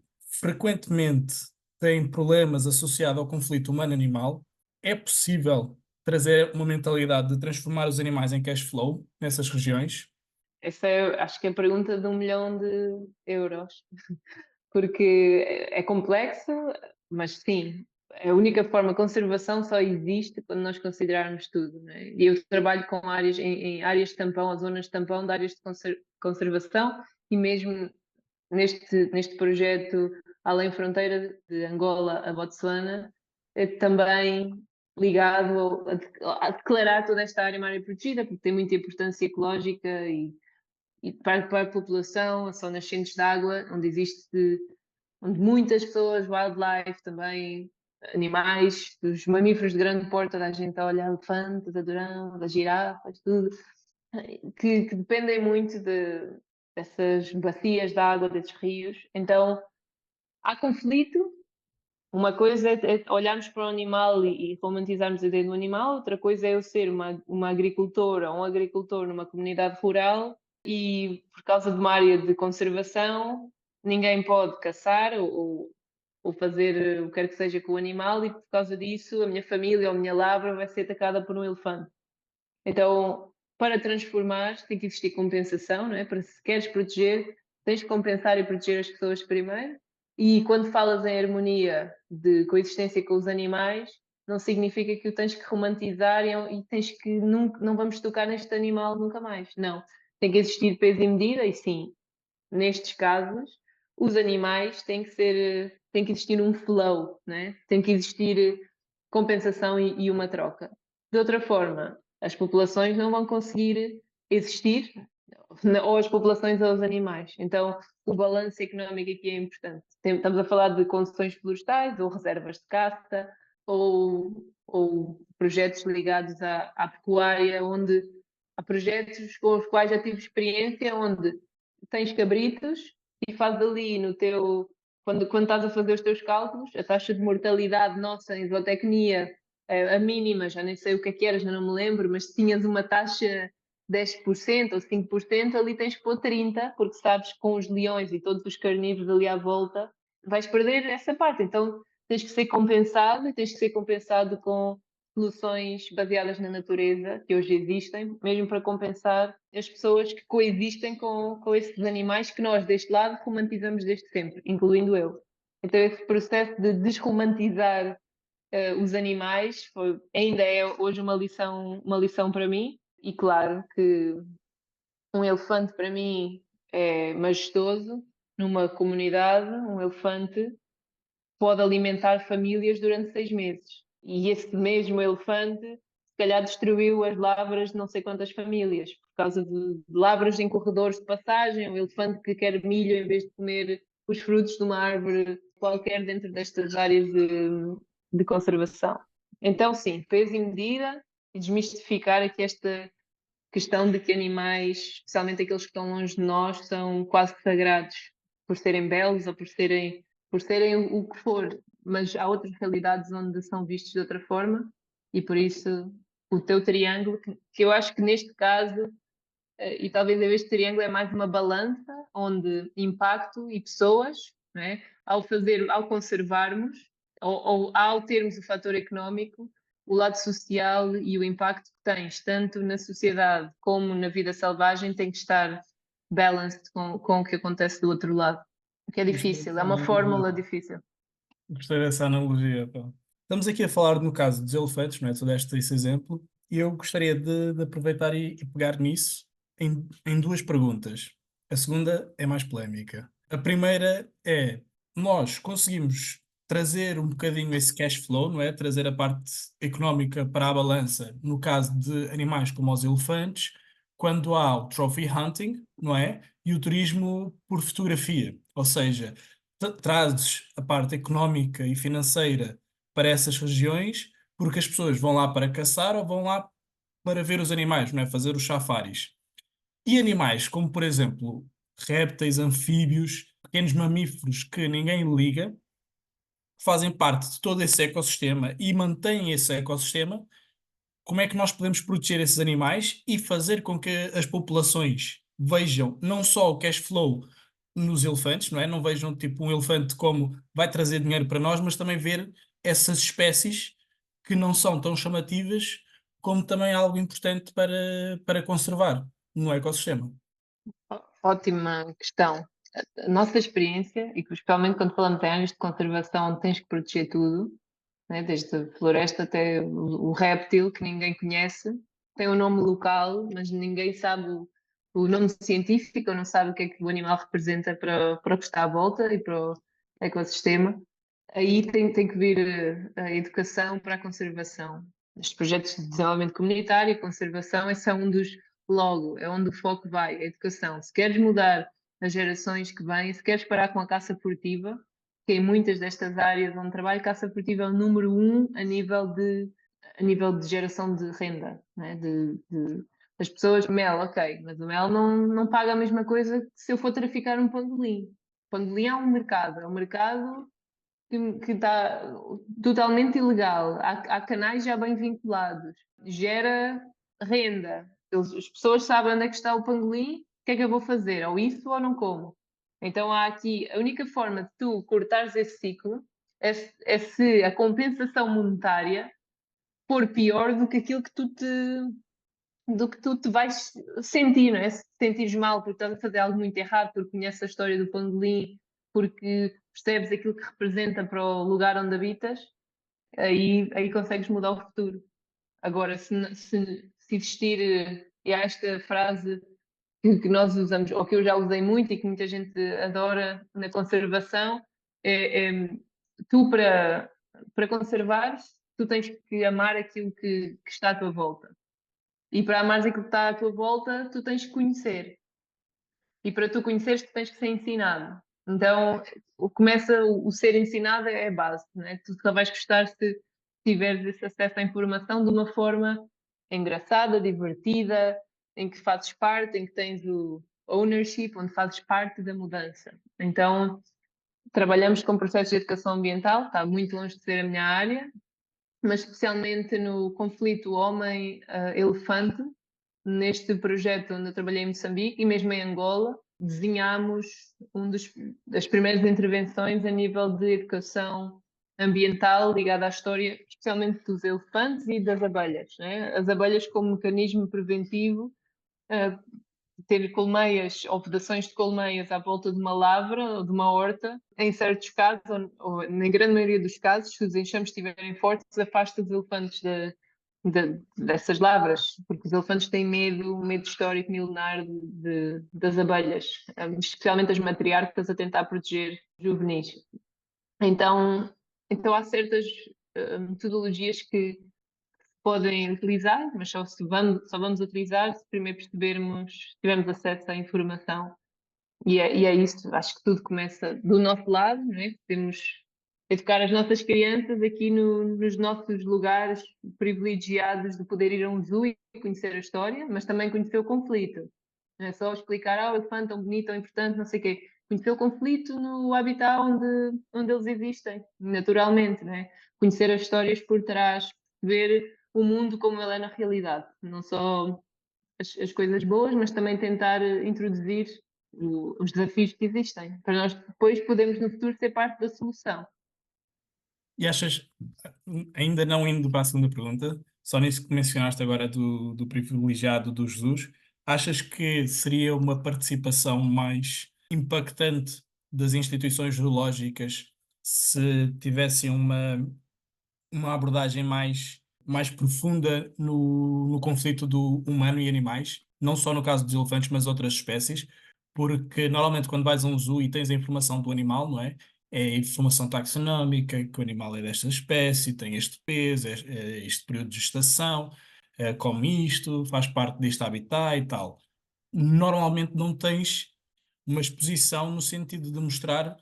frequentemente têm problemas associados ao conflito humano-animal, é possível trazer uma mentalidade de transformar os animais em cash flow nessas regiões? Essa é, acho que é a pergunta de 1 milhão de euros, porque é complexo, mas sim, a única forma, conservação só existe quando nós considerarmos tudo, não é? E eu trabalho com áreas, em áreas de tampão, as zonas de tampão de áreas de conservação, e mesmo neste projeto Além Fronteira, de Angola a Botsuana, é também ligado a declarar toda esta área uma área protegida, porque tem muita importância ecológica e para a população, são nascentes de água, onde muitas pessoas, wildlife também, animais, dos mamíferos de grande porte, toda a gente olha elefantes, adorão, das girafas, tudo, que dependem muito dessas bacias de água, desses rios. Então, há conflito. Uma coisa é olharmos para o animal e romantizarmos a ideia do animal, outra coisa é eu ser uma agricultora ou um agricultor numa comunidade rural e, por causa de uma área de conservação, ninguém pode caçar ou fazer o que quer que seja com o animal, e por causa disso a minha família ou a minha lavra vai ser atacada por um elefante. Então, para transformar, tem que existir compensação, não é? Para se queres proteger, tens que compensar e proteger as pessoas primeiro. E quando falas em harmonia de coexistência com os animais, não significa que o tens que romantizar e tens que nunca, não vamos tocar neste animal nunca mais. Não. Tem que existir peso e medida, e sim, nestes casos, os animais têm que ser, tem que existir um flow, né? Tem que existir compensação e uma troca. De outra forma, as populações não vão conseguir existir, ou as populações ou os animais. Então, o balanço económico aqui é importante. Estamos a falar de concessões florestais, ou reservas de caça, ou projetos ligados à pecuária, onde há projetos com os quais já tive experiência, onde tens cabritos e fazes ali no teu. Quando estás a fazer os teus cálculos, a taxa de mortalidade nossa em zootecnia, a mínima, já nem sei o que era, já não me lembro, mas se tinhas uma taxa 10% ou 5%, ali tens que pôr 30%, porque sabes que com os leões e todos os carnívoros ali à volta, vais perder essa parte. Então tens que ser compensado, e tens que ser compensado com soluções baseadas na natureza, que hoje existem, mesmo para compensar as pessoas que coexistem com esses animais que nós, deste lado, romantizamos desde sempre, incluindo eu. Então, esse processo de desromantizar os animais ainda é hoje uma lição para mim. E claro que um elefante para mim é majestoso. Numa comunidade, um elefante pode alimentar famílias durante 6 meses. E esse mesmo elefante, se calhar, destruiu as lavras de não sei quantas famílias, por causa de lavras em corredores de passagem, um elefante que quer milho em vez de comer os frutos de uma árvore qualquer dentro destas áreas de conservação. Então, sim, peso e medida, e desmistificar aqui esta questão de que animais, especialmente aqueles que estão longe de nós, são quase sagrados por serem belos ou por serem o que for, mas há outras realidades onde são vistos de outra forma e por isso o teu triângulo, que eu acho que neste caso, e talvez este triângulo é mais uma balança onde impacto e pessoas, não é? Ao conservarmos ou ao termos o fator económico, o lado social e o impacto que tens, tanto na sociedade como na vida selvagem, tem que estar balanced com o que acontece do outro lado. O que é Gostei difícil, dessa é uma analogia. fórmula difícil. Gostei dessa analogia, pá. Estamos aqui a falar no caso dos elefantes, não é? Tu deste esse exemplo, e eu gostaria de aproveitar e pegar nisso em duas perguntas. A segunda é mais polémica. A primeira é: nós conseguimos trazer um bocadinho esse cash flow, não é? Trazer a parte económica para a balança, no caso de animais como os elefantes, quando há o trophy hunting, não é? E o turismo por fotografia. Ou seja, trazes a parte económica e financeira para essas regiões, porque as pessoas vão lá para caçar ou vão lá para ver os animais, não é? Fazer os safaris. E animais como, por exemplo, répteis, anfíbios, pequenos mamíferos que ninguém liga, que fazem parte de todo esse ecossistema e mantêm esse ecossistema, como é que nós podemos proteger esses animais e fazer com que as populações vejam não só o cash flow nos elefantes, não é? Não vejam tipo um elefante como vai trazer dinheiro para nós, mas também ver essas espécies que não são tão chamativas como também algo importante para conservar no ecossistema. Ótima questão. A nossa experiência, e que especialmente quando falamos em áreas de conservação, onde tens que proteger tudo, né, desde a floresta até o réptil que ninguém conhece, tem um nome local, mas ninguém sabe o nome científico, ou não sabe o que é que o animal representa para o que está à volta e para o ecossistema. Aí tem que vir a educação para a conservação. Estes projetos de desenvolvimento comunitário e conservação, esse é um dos, logo, é onde o foco vai, a educação. Se queres mudar as gerações que vêm, se queres parar com a caça furtiva, que em muitas destas áreas onde trabalho, caça furtiva é o número 1 a nível de geração de renda, né? As pessoas, mel, ok, mas o mel não paga a mesma coisa que se eu for traficar um pangolim. Pangolim é um mercado que está totalmente ilegal. Há canais já bem vinculados, gera renda. As pessoas sabem onde é que está o pangolim, o que é que eu vou fazer? Ou isso ou não como. Então há aqui, a única forma de tu cortares esse ciclo é se a compensação monetária for pior do que aquilo que tu te vais sentir, não é? Se te sentires mal porque estás a fazer algo muito errado, porque conheces a história do pangolim, porque percebes aquilo que representa para o lugar onde habitas, aí consegues mudar o futuro. Agora, se existir, e há esta frase que nós usamos, ou que eu já usei muito e que muita gente adora na conservação, é tu para conservares, tu tens que amar aquilo que está à tua volta. E para amares aquilo que está à tua volta, tu tens que conhecer. E para tu conheceres, tu tens que ser ensinado. Então, o ser ensinado é a base, né? Tu só vais gostar se tiveres esse acesso à informação de uma forma engraçada, divertida, em que fazes parte, em que tens o ownership, onde fazes parte da mudança. Então, trabalhamos com processos de educação ambiental, está muito longe de ser a minha área, mas especialmente no conflito homem-elefante, neste projeto onde eu trabalhei em Moçambique e mesmo em Angola, desenhámos das primeiras intervenções a nível de educação ambiental ligada à história, especialmente dos elefantes e das abelhas, né? As abelhas como mecanismo preventivo, ter colmeias ou vedações de colmeias à volta de uma lavra ou de uma horta, em certos casos, ou na grande maioria dos casos, se os enxames estiverem fortes, afasta os elefantes dessas lavras, porque os elefantes têm medo histórico milenar das abelhas, especialmente as matriarcas a tentar proteger juvenis. Então há certas metodologias que podem utilizar, mas só vamos utilizar se primeiro tivermos acesso à informação. E é isso, acho que tudo começa do nosso lado, não é? Podemos educar as nossas crianças aqui nos nossos lugares privilegiados de poder ir a um zoo e conhecer a história, mas também conhecer o conflito. Não é só explicar, o elefante tão bonito, tão importante, não sei o quê. Conhecer o conflito no habitat onde eles existem, naturalmente, não é? Conhecer as histórias por trás, ver o mundo como ele é na realidade, não só as coisas boas, mas também tentar introduzir os desafios que existem, para nós depois podermos no futuro ser parte da solução. E achas, ainda não indo para a segunda pergunta, só nisso que mencionaste agora do privilegiado do Jesus, achas que seria uma participação mais impactante das instituições zoológicas se tivessem uma abordagem mais profunda no conflito do humano e animais, não só no caso dos elefantes, mas outras espécies, porque normalmente quando vais a um zoo e tens a informação do animal, não é? É a informação taxonómica, que o animal é desta espécie, tem este peso, é este período de gestação, come isto, faz parte deste habitat e tal. Normalmente não tens uma exposição no sentido de mostrar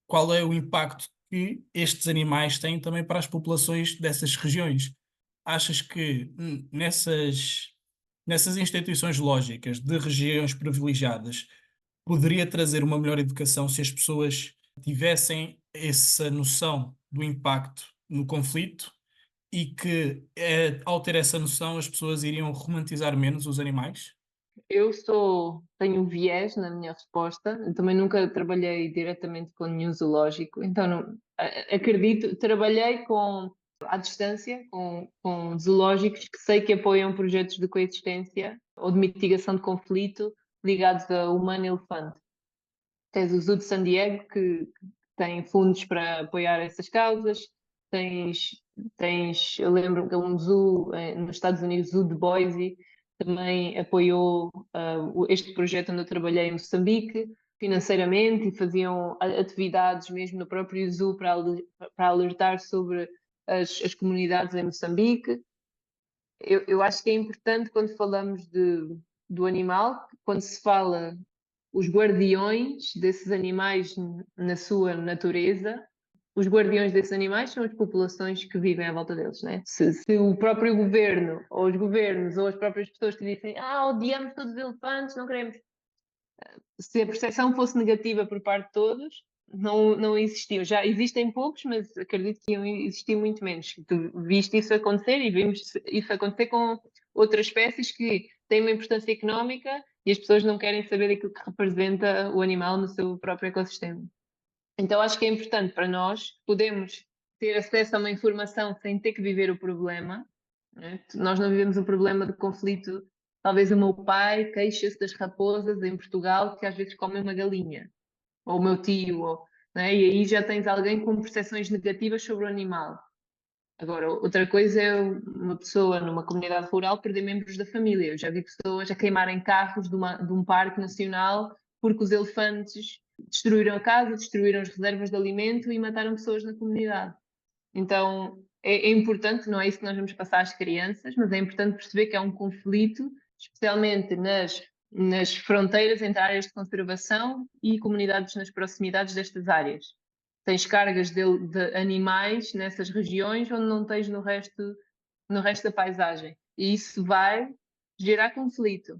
qual é o impacto que estes animais têm também para as populações dessas regiões. Achas que nessas instituições lógicas de regiões privilegiadas poderia trazer uma melhor educação se as pessoas tivessem essa noção do impacto no conflito e que, ao ter essa noção, as pessoas iriam romantizar menos os animais? Tenho um viés na minha resposta, eu também nunca trabalhei diretamente com nenhum zoológico, então acredito, trabalhei à distância com zoológicos que sei que apoiam projetos de coexistência ou de mitigação de conflito ligados a humano-elefante. Tens o Zoo de San Diego, que tem fundos para apoiar essas causas, eu lembro que um zoo nos Estados Unidos, o Zoo de Boise, também apoiou este projeto onde eu trabalhei em Moçambique, financeiramente, e faziam atividades mesmo no próprio zoo para alertar sobre as comunidades em Moçambique. Eu acho que é importante quando falamos do animal, quando se fala os guardiões desses animais na sua natureza, os guardiões desses animais são as populações que vivem à volta deles, né? Se o próprio governo, ou os governos, ou as próprias pessoas que dizem odiamos todos os elefantes, não queremos. Se a percepção fosse negativa por parte de todos, não existiam. Já existem poucos, mas acredito que iam existir muito menos. Tu viste isso acontecer e vimos isso acontecer com outras espécies que têm uma importância económica e as pessoas não querem saber aquilo que representa o animal no seu próprio ecossistema. Então acho que é importante para nós podermos ter acesso a uma informação sem ter que viver o problema, né? Nós não vivemos o problema de conflito. Talvez o meu pai queixa-se das raposas em Portugal que às vezes comem uma galinha, ou o meu tio, né? E aí já tens alguém com percepções negativas sobre o animal. Agora, outra coisa é uma pessoa numa comunidade rural perder membros da família. Eu já vi pessoas a queimarem carros de um parque nacional porque os elefantes destruíram a casa, destruíram as reservas de alimento e mataram pessoas na comunidade. Então, é importante, não é isso que nós vamos passar às crianças, mas é importante perceber que há um conflito, especialmente nas fronteiras entre áreas de conservação e comunidades nas proximidades destas áreas. Tens cargas de animais nessas regiões onde não tens no resto da paisagem. E isso vai gerar conflito,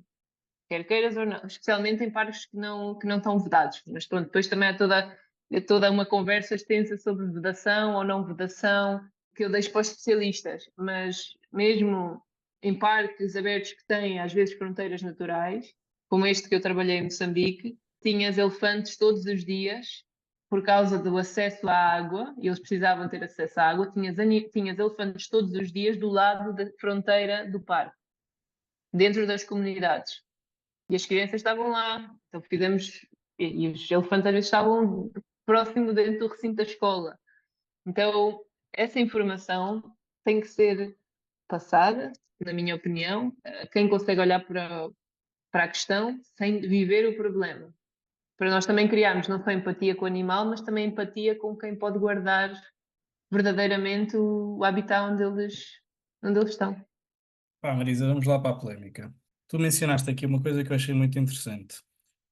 quer queiras ou não, especialmente em parques que não estão vedados. Mas pronto, depois também há toda uma conversa extensa sobre vedação ou não vedação, que eu deixo para os especialistas. Mas mesmo em parques abertos que têm, às vezes, fronteiras naturais, como este que eu trabalhei em Moçambique, tinhas elefantes todos os dias por causa do acesso à água, e eles precisavam ter acesso à água, tinhas elefantes todos os dias do lado da fronteira do parque, dentro das comunidades. E as crianças estavam lá, então fizemos, e os elefantes às vezes estavam próximo dentro do recinto da escola. Então, essa informação tem que ser passada, na minha opinião, a quem consegue olhar para a questão sem viver o problema. Para nós também criarmos não só empatia com o animal, mas também empatia com quem pode guardar verdadeiramente o habitat onde eles estão. Pá, Marisa, vamos lá para a polémica. Tu mencionaste aqui uma coisa que eu achei muito interessante.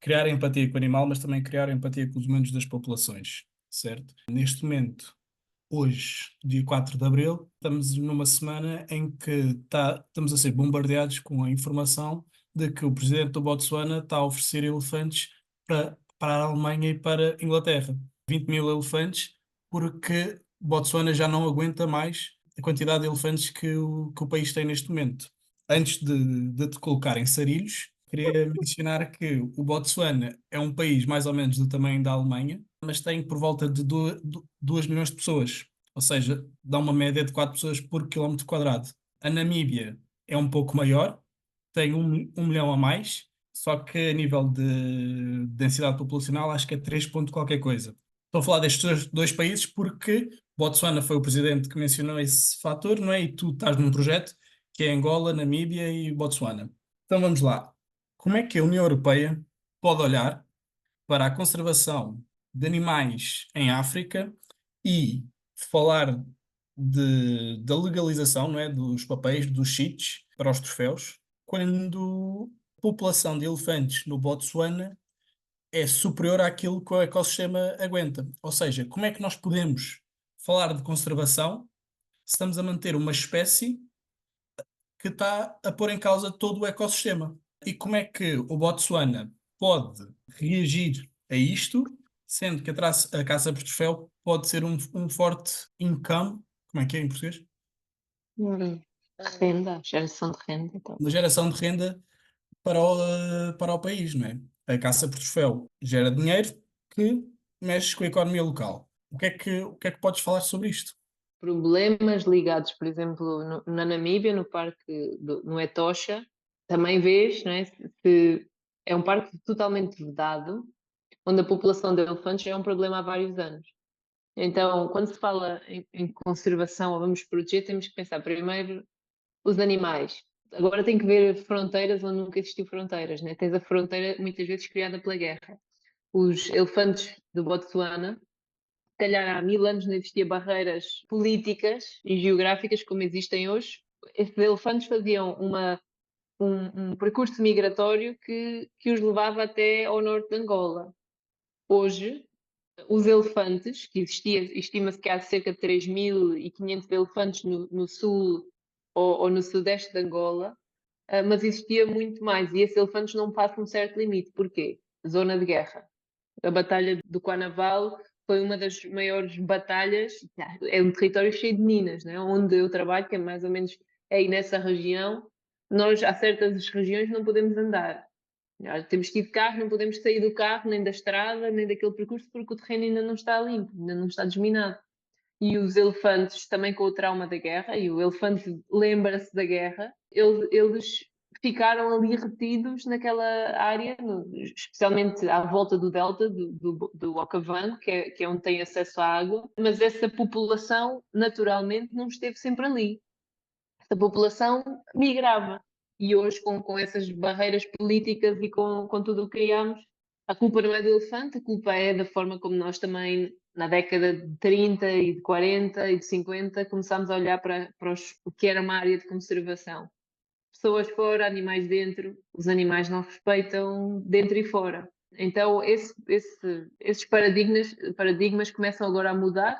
Criar empatia com o animal, mas também criar empatia com os membros das populações, certo? Neste momento, hoje, dia 4 de Abril, estamos numa semana em que estamos a ser bombardeados com a informação de que o presidente do Botsuana está a oferecer elefantes para a Alemanha e para a Inglaterra. 20.000 elefantes, porque Botsuana já não aguenta mais a quantidade de elefantes que o país tem neste momento. Antes de te colocar em sarilhos, queria mencionar que o Botsuana é um país mais ou menos do tamanho da Alemanha, mas tem por volta de 2 milhões de pessoas, ou seja, dá uma média de 4 pessoas por quilómetro quadrado. A Namíbia é um pouco maior, tem 1 milhão a mais, só que a nível de densidade populacional acho que é 3 ponto qualquer coisa. Estou a falar destes dois países porque Botsuana foi o presidente que mencionou esse fator, não é? E tu estás num projeto que é Angola, Namíbia e Botsuana. Então vamos lá. Como é que a União Europeia pode olhar para a conservação de animais em África e falar da legalização, não é, dos papéis, dos cheats para os troféus, quando a população de elefantes no Botsuana é superior àquilo que o ecossistema aguenta? Ou seja, como é que nós podemos falar de conservação se estamos a manter uma espécie que está a pôr em causa todo o ecossistema? E como é que o Botsuana pode reagir a isto, sendo que a caça por troféu pode ser um forte income, como é que é em português? Renda, geração de renda. Então. Uma geração de renda para o país, não é? A caça por troféu gera dinheiro que mexe com a economia local. O que é que podes falar sobre isto? Problemas ligados, por exemplo, na Namíbia, no parque, no Etosha, também vês, não é? Que é um parque totalmente vedado, onde a população de elefantes é um problema há vários anos. Então, quando se fala em conservação ou vamos proteger, temos que pensar primeiro os animais. Agora tem que ver fronteiras onde nunca existiu fronteiras, né? Tens a fronteira muitas vezes criada pela guerra. Os elefantes do Botsuana, se calhar há 1000 anos não existiam barreiras políticas e geográficas como existem hoje. Esses elefantes faziam um percurso migratório que os levava até ao norte de Angola. Hoje, os elefantes, que estima-se que há cerca de 3.500 elefantes no sul ou no sudeste de Angola, mas existia muito mais e esses elefantes não passam um certo limite. Porquê? Zona de guerra. A Batalha do Cuanavale foi uma das maiores batalhas, é um território cheio de minas, né? Onde eu trabalho, que é mais ou menos aí nessa região, nós há certas regiões não podemos andar. Temos que ir de carro, não podemos sair do carro, nem da estrada, nem daquele percurso, porque o terreno ainda não está limpo, ainda não está desminado. E os elefantes, também com o trauma da guerra, e o elefante lembra-se da guerra, eles ficaram ali retidos naquela área, especialmente à volta do delta do Okavango, que é onde tem acesso à água, mas essa população naturalmente não esteve sempre ali. Essa população migrava. E hoje, com essas barreiras políticas e com tudo o que criamos, a culpa não é do elefante, a culpa é da forma como nós também, na década de 30 e de 40 e de 50, começámos a olhar para o que era uma área de conservação. Pessoas fora, animais dentro, os animais não respeitam dentro e fora. Então, esses paradigmas começam agora a mudar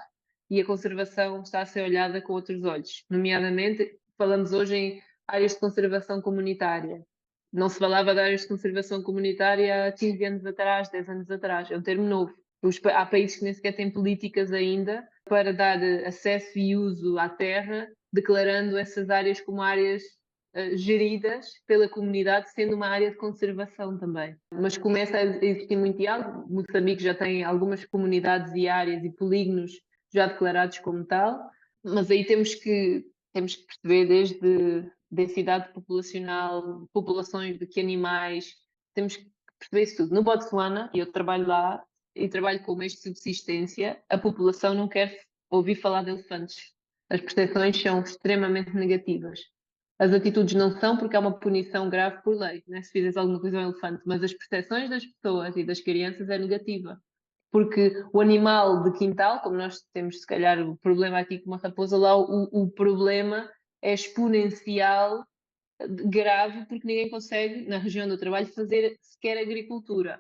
e a conservação está a ser olhada com outros olhos. Nomeadamente, falamos hoje em áreas de conservação comunitária. Não se falava de áreas de conservação comunitária há 15 anos atrás, 10 anos atrás. É um termo novo. Há países que nem sequer têm políticas ainda para dar acesso e uso à terra, declarando essas áreas como áreas geridas pela comunidade, sendo uma área de conservação também. Mas começa a existir muito diálogo. Moçambique já tem algumas comunidades e áreas e polígonos já declarados como tal, mas aí temos que perceber desde densidade populacional, populações de que animais, temos que perceber isso tudo. No Botsuana, e eu trabalho lá, e trabalho com meios de subsistência, a população não quer ouvir falar de elefantes. As percepções são extremamente negativas. As atitudes não são porque há uma punição grave por lei, né? Se fizeres alguma coisa ao elefante, mas as percepções das pessoas e das crianças é negativa. Porque o animal de quintal, como nós temos se calhar o problema aqui com uma raposa, lá o problema é exponencial, grave, porque ninguém consegue, na região do trabalho, fazer sequer agricultura.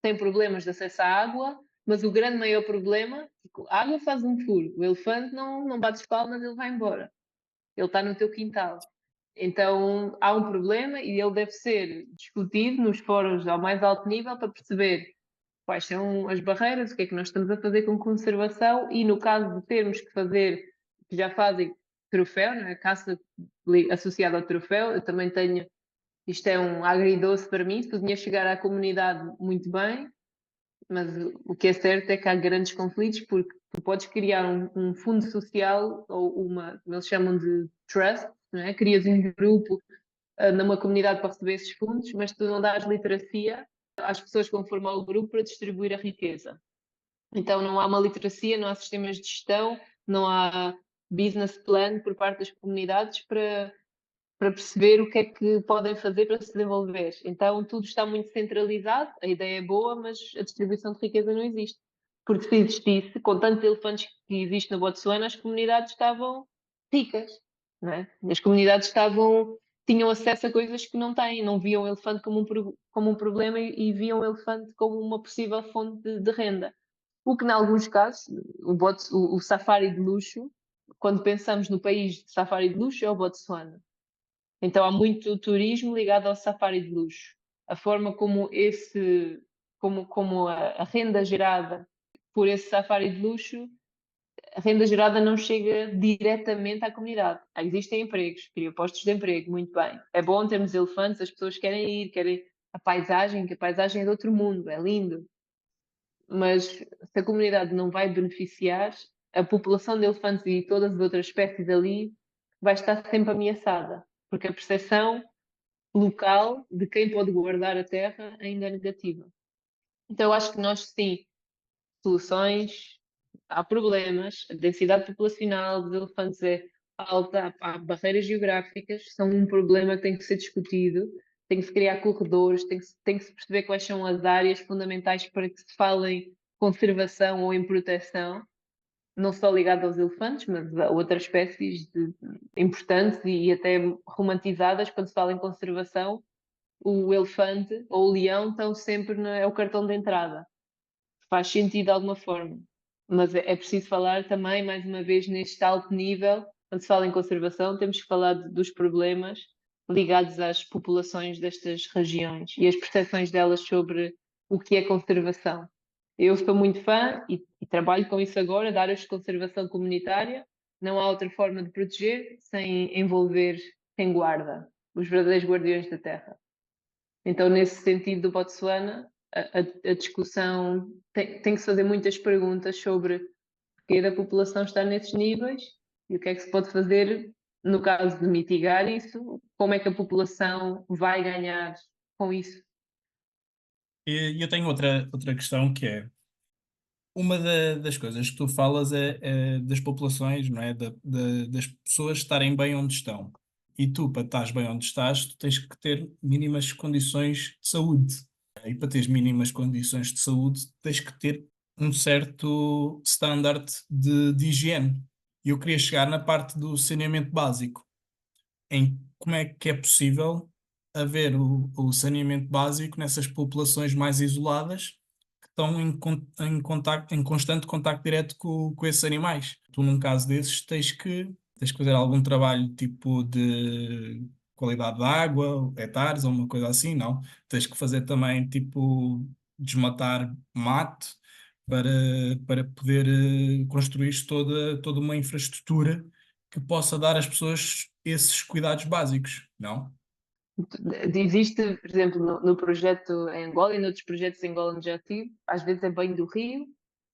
Tem problemas de acesso à água, mas o grande maior problema, a água faz um furo, o elefante não bate palmas, ele vai embora. Ele está no teu quintal. Então há um problema e ele deve ser discutido nos fóruns ao mais alto nível para perceber quais são as barreiras, o que é que nós estamos a fazer com conservação e no caso de termos que fazer, que já fazem troféu, não é? Caça associada ao troféu, eu também tenho, isto é um agridoce para mim, se podia chegar à comunidade muito bem, mas o que é certo é que há grandes conflitos porque tu podes criar um fundo social ou uma, eles chamam de trust, não é? Crias um grupo numa comunidade para receber esses fundos, mas tu não dás literacia às pessoas que vão formar o grupo para distribuir a riqueza. Então não há uma literacia, não há sistemas de gestão, não há business plan por parte das comunidades para perceber o que é que podem fazer para se desenvolver. Então tudo está muito centralizado, a ideia é boa, mas a distribuição de riqueza não existe. Porque se existisse, com tantos elefantes que existem no Botsuana, as comunidades estavam ricas, não é? As comunidades tinham acesso a coisas que não têm, não viam o elefante como um problema e viam o elefante como uma possível fonte de renda. O que, em alguns casos, o safari de luxo, quando pensamos no país de safari de luxo, é o Botsuana. Então há muito turismo ligado ao safari de luxo. A forma como a renda gerada por esse safari de luxo, a renda gerada não chega diretamente à comunidade. Existem empregos, cria postos de emprego, muito bem. É bom termos elefantes, as pessoas querem ir, querem a paisagem, que a paisagem é de outro mundo, é lindo. Mas se a comunidade não vai beneficiar, a população de elefantes e todas as outras espécies ali vai estar sempre ameaçada, porque a percepção local de quem pode guardar a terra ainda é negativa. Então eu acho que nós sim, soluções, há problemas, a densidade populacional dos elefantes é alta, há barreiras geográficas, são um problema que tem que ser discutido, tem que se criar corredores, tem que se perceber quais são as áreas fundamentais para que se fale em conservação ou em proteção, não só ligado aos elefantes, mas a outras espécies importantes e até romantizadas quando se fala em conservação. O elefante ou o leão estão sempre é o cartão de entrada. Faz sentido de alguma forma. Mas é preciso falar também, mais uma vez, neste alto nível, quando se fala em conservação, temos que falar dos problemas ligados às populações destas regiões e as percepções delas sobre o que é conservação. Eu sou muito fã e trabalho com isso agora, de áreas de conservação comunitária. Não há outra forma de proteger sem envolver quem guarda, os verdadeiros guardiões da terra. Então, nesse sentido do Botsuana, a discussão tem que se fazer muitas perguntas sobre porque da população estar nesses níveis e o que é que se pode fazer no caso de mitigar isso, como é que a população vai ganhar com isso. E eu tenho outra questão que é, uma das coisas que tu falas é das populações, não é? Das pessoas estarem bem onde estão. E tu, para estares bem onde estás, tu tens que ter mínimas condições de saúde. E para teres mínimas condições de saúde, tens que ter um certo standard de higiene. E eu queria chegar na parte do saneamento básico, em como é que é possível haver o saneamento básico nessas populações mais isoladas que estão em constante contacto direto com esses animais. Tu, num caso desses, tens que fazer algum trabalho tipo de qualidade da água, hectares ou uma coisa assim, não? Tens que fazer também tipo desmatar mato para, para poder construir toda uma infraestrutura que possa dar às pessoas esses cuidados básicos, não? Existe, por exemplo, no projeto em Angola e noutros projetos em Angola onde já tive, às vezes é banho do rio,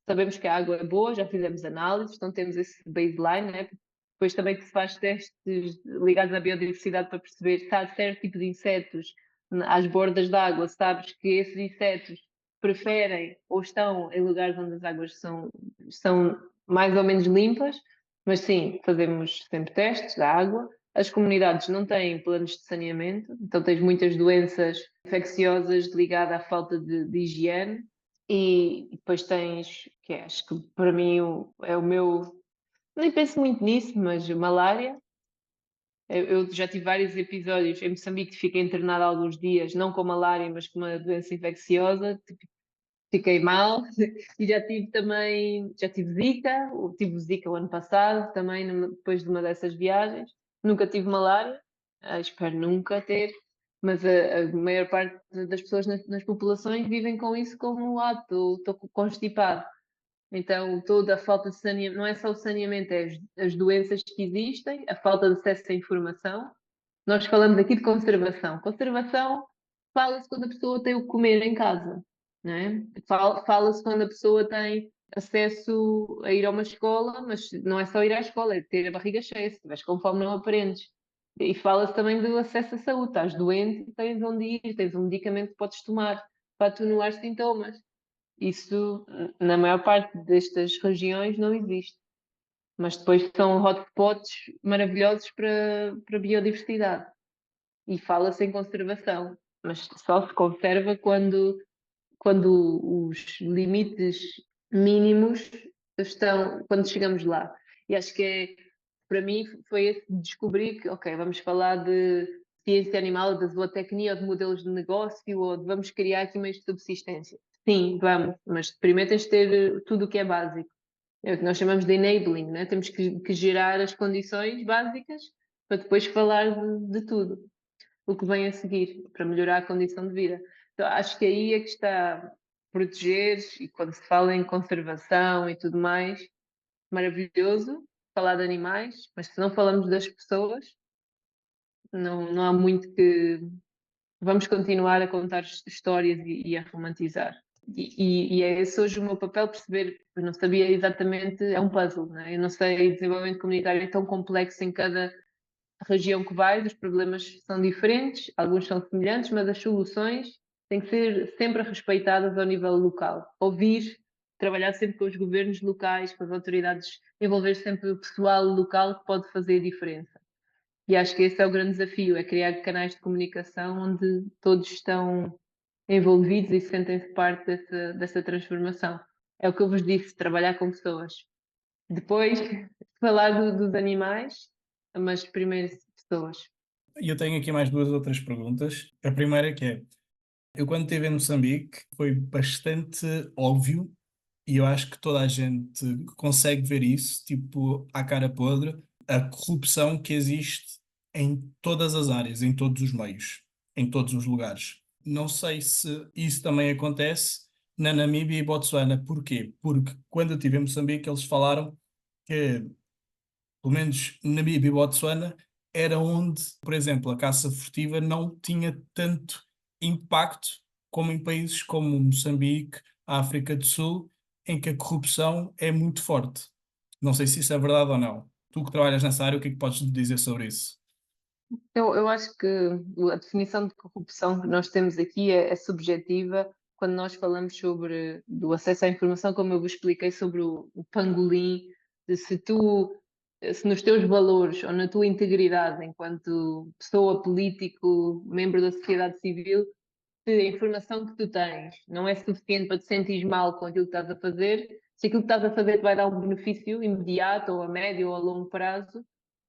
sabemos que a água é boa, já fizemos análises, então temos esse baseline, né? Depois também que se faz testes ligados à biodiversidade para perceber se há certo tipo de insetos às bordas da água, sabes que esses insetos preferem ou estão em lugares onde as águas são mais ou menos limpas, mas sim, fazemos sempre testes da água. As comunidades não têm planos de saneamento, então tens muitas doenças infecciosas ligadas à falta de higiene. E depois tens, que acho que para mim é o meu, nem penso muito nisso, mas malária. Eu já tive vários episódios em Moçambique, fiquei internada alguns dias, não com malária, mas com uma doença infecciosa, fiquei mal. E já tive Zika, tive Zika o ano passado, também depois de uma dessas viagens. Nunca tive malária, espero nunca ter, mas a maior parte das pessoas nas populações vivem com isso como estou constipado. Então, toda a falta de saneamento, não é só o saneamento, é as doenças que existem, a falta de acesso à informação. Nós falamos aqui de conservação. Conservação fala-se quando a pessoa tem o que comer em casa, não é? Fala-se quando a pessoa tem acesso a ir a uma escola, mas não é só ir à escola, é ter a barriga cheia. Se estiveres com fome, não aprendes. E fala-se também do acesso à saúde. Estás doente, tens onde ir, tens um medicamento que podes tomar para atenuar sintomas. Isso, na maior parte destas regiões, não existe. Mas depois são hotspots maravilhosos para a biodiversidade. E fala-se em conservação, mas só se conserva quando os limites mínimos quando chegamos lá. E acho que para mim foi esse descobrir que, ok, vamos falar de ciência animal, de zootecnia, ou de modelos de negócio, ou de vamos criar aqui meios de subsistência. Sim, vamos, mas primeiro tens de ter tudo o que é básico. É o que nós chamamos de enabling, né? Temos que gerar as condições básicas para depois falar de tudo o que vem a seguir, para melhorar a condição de vida. Então, acho que aí é que está proteger, e quando se fala em conservação e tudo mais, maravilhoso falar de animais, mas se não falamos das pessoas, não há muito que. Vamos continuar a contar histórias e a romantizar. E é esse hoje o meu papel, perceber, eu não sabia exatamente, é um puzzle, não é? Eu não sei, desenvolvimento comunitário é tão complexo em cada região que vais, os problemas são diferentes, alguns são semelhantes, mas as soluções têm que ser sempre respeitadas ao nível local. Ouvir, trabalhar sempre com os governos locais, com as autoridades, envolver sempre o pessoal local que pode fazer a diferença. E acho que esse é o grande desafio, é criar canais de comunicação onde todos estão envolvidos e sentem-se parte dessa transformação. É o que eu vos disse, trabalhar com pessoas. Depois, falar dos animais, mas primeiro pessoas. E eu tenho aqui mais duas outras perguntas. A primeira que é, eu quando estive em Moçambique foi bastante óbvio e eu acho que toda a gente consegue ver isso, tipo, à cara podre, a corrupção que existe em todas as áreas, em todos os meios, em todos os lugares. Não sei se isso também acontece na Namíbia e Botsuana. Porquê? Porque quando eu estive em Moçambique eles falaram que, pelo menos Namíbia e Botsuana, era onde, por exemplo, a caça furtiva não tinha tanto impacto como em países como Moçambique, a África do Sul, em que a corrupção é muito forte. Não sei se isso é verdade ou não. Tu que trabalhas nessa área, o que é que podes dizer sobre isso? Eu acho que a definição de corrupção que nós temos aqui é subjetiva quando nós falamos sobre do acesso à informação, como eu vos expliquei sobre o pangolim, de se nos teus valores ou na tua integridade enquanto pessoa, político, membro da sociedade civil, se a informação que tu tens não é suficiente para te sentir mal com aquilo que estás a fazer, se aquilo que estás a fazer te vai dar um benefício imediato ou a médio ou a longo prazo,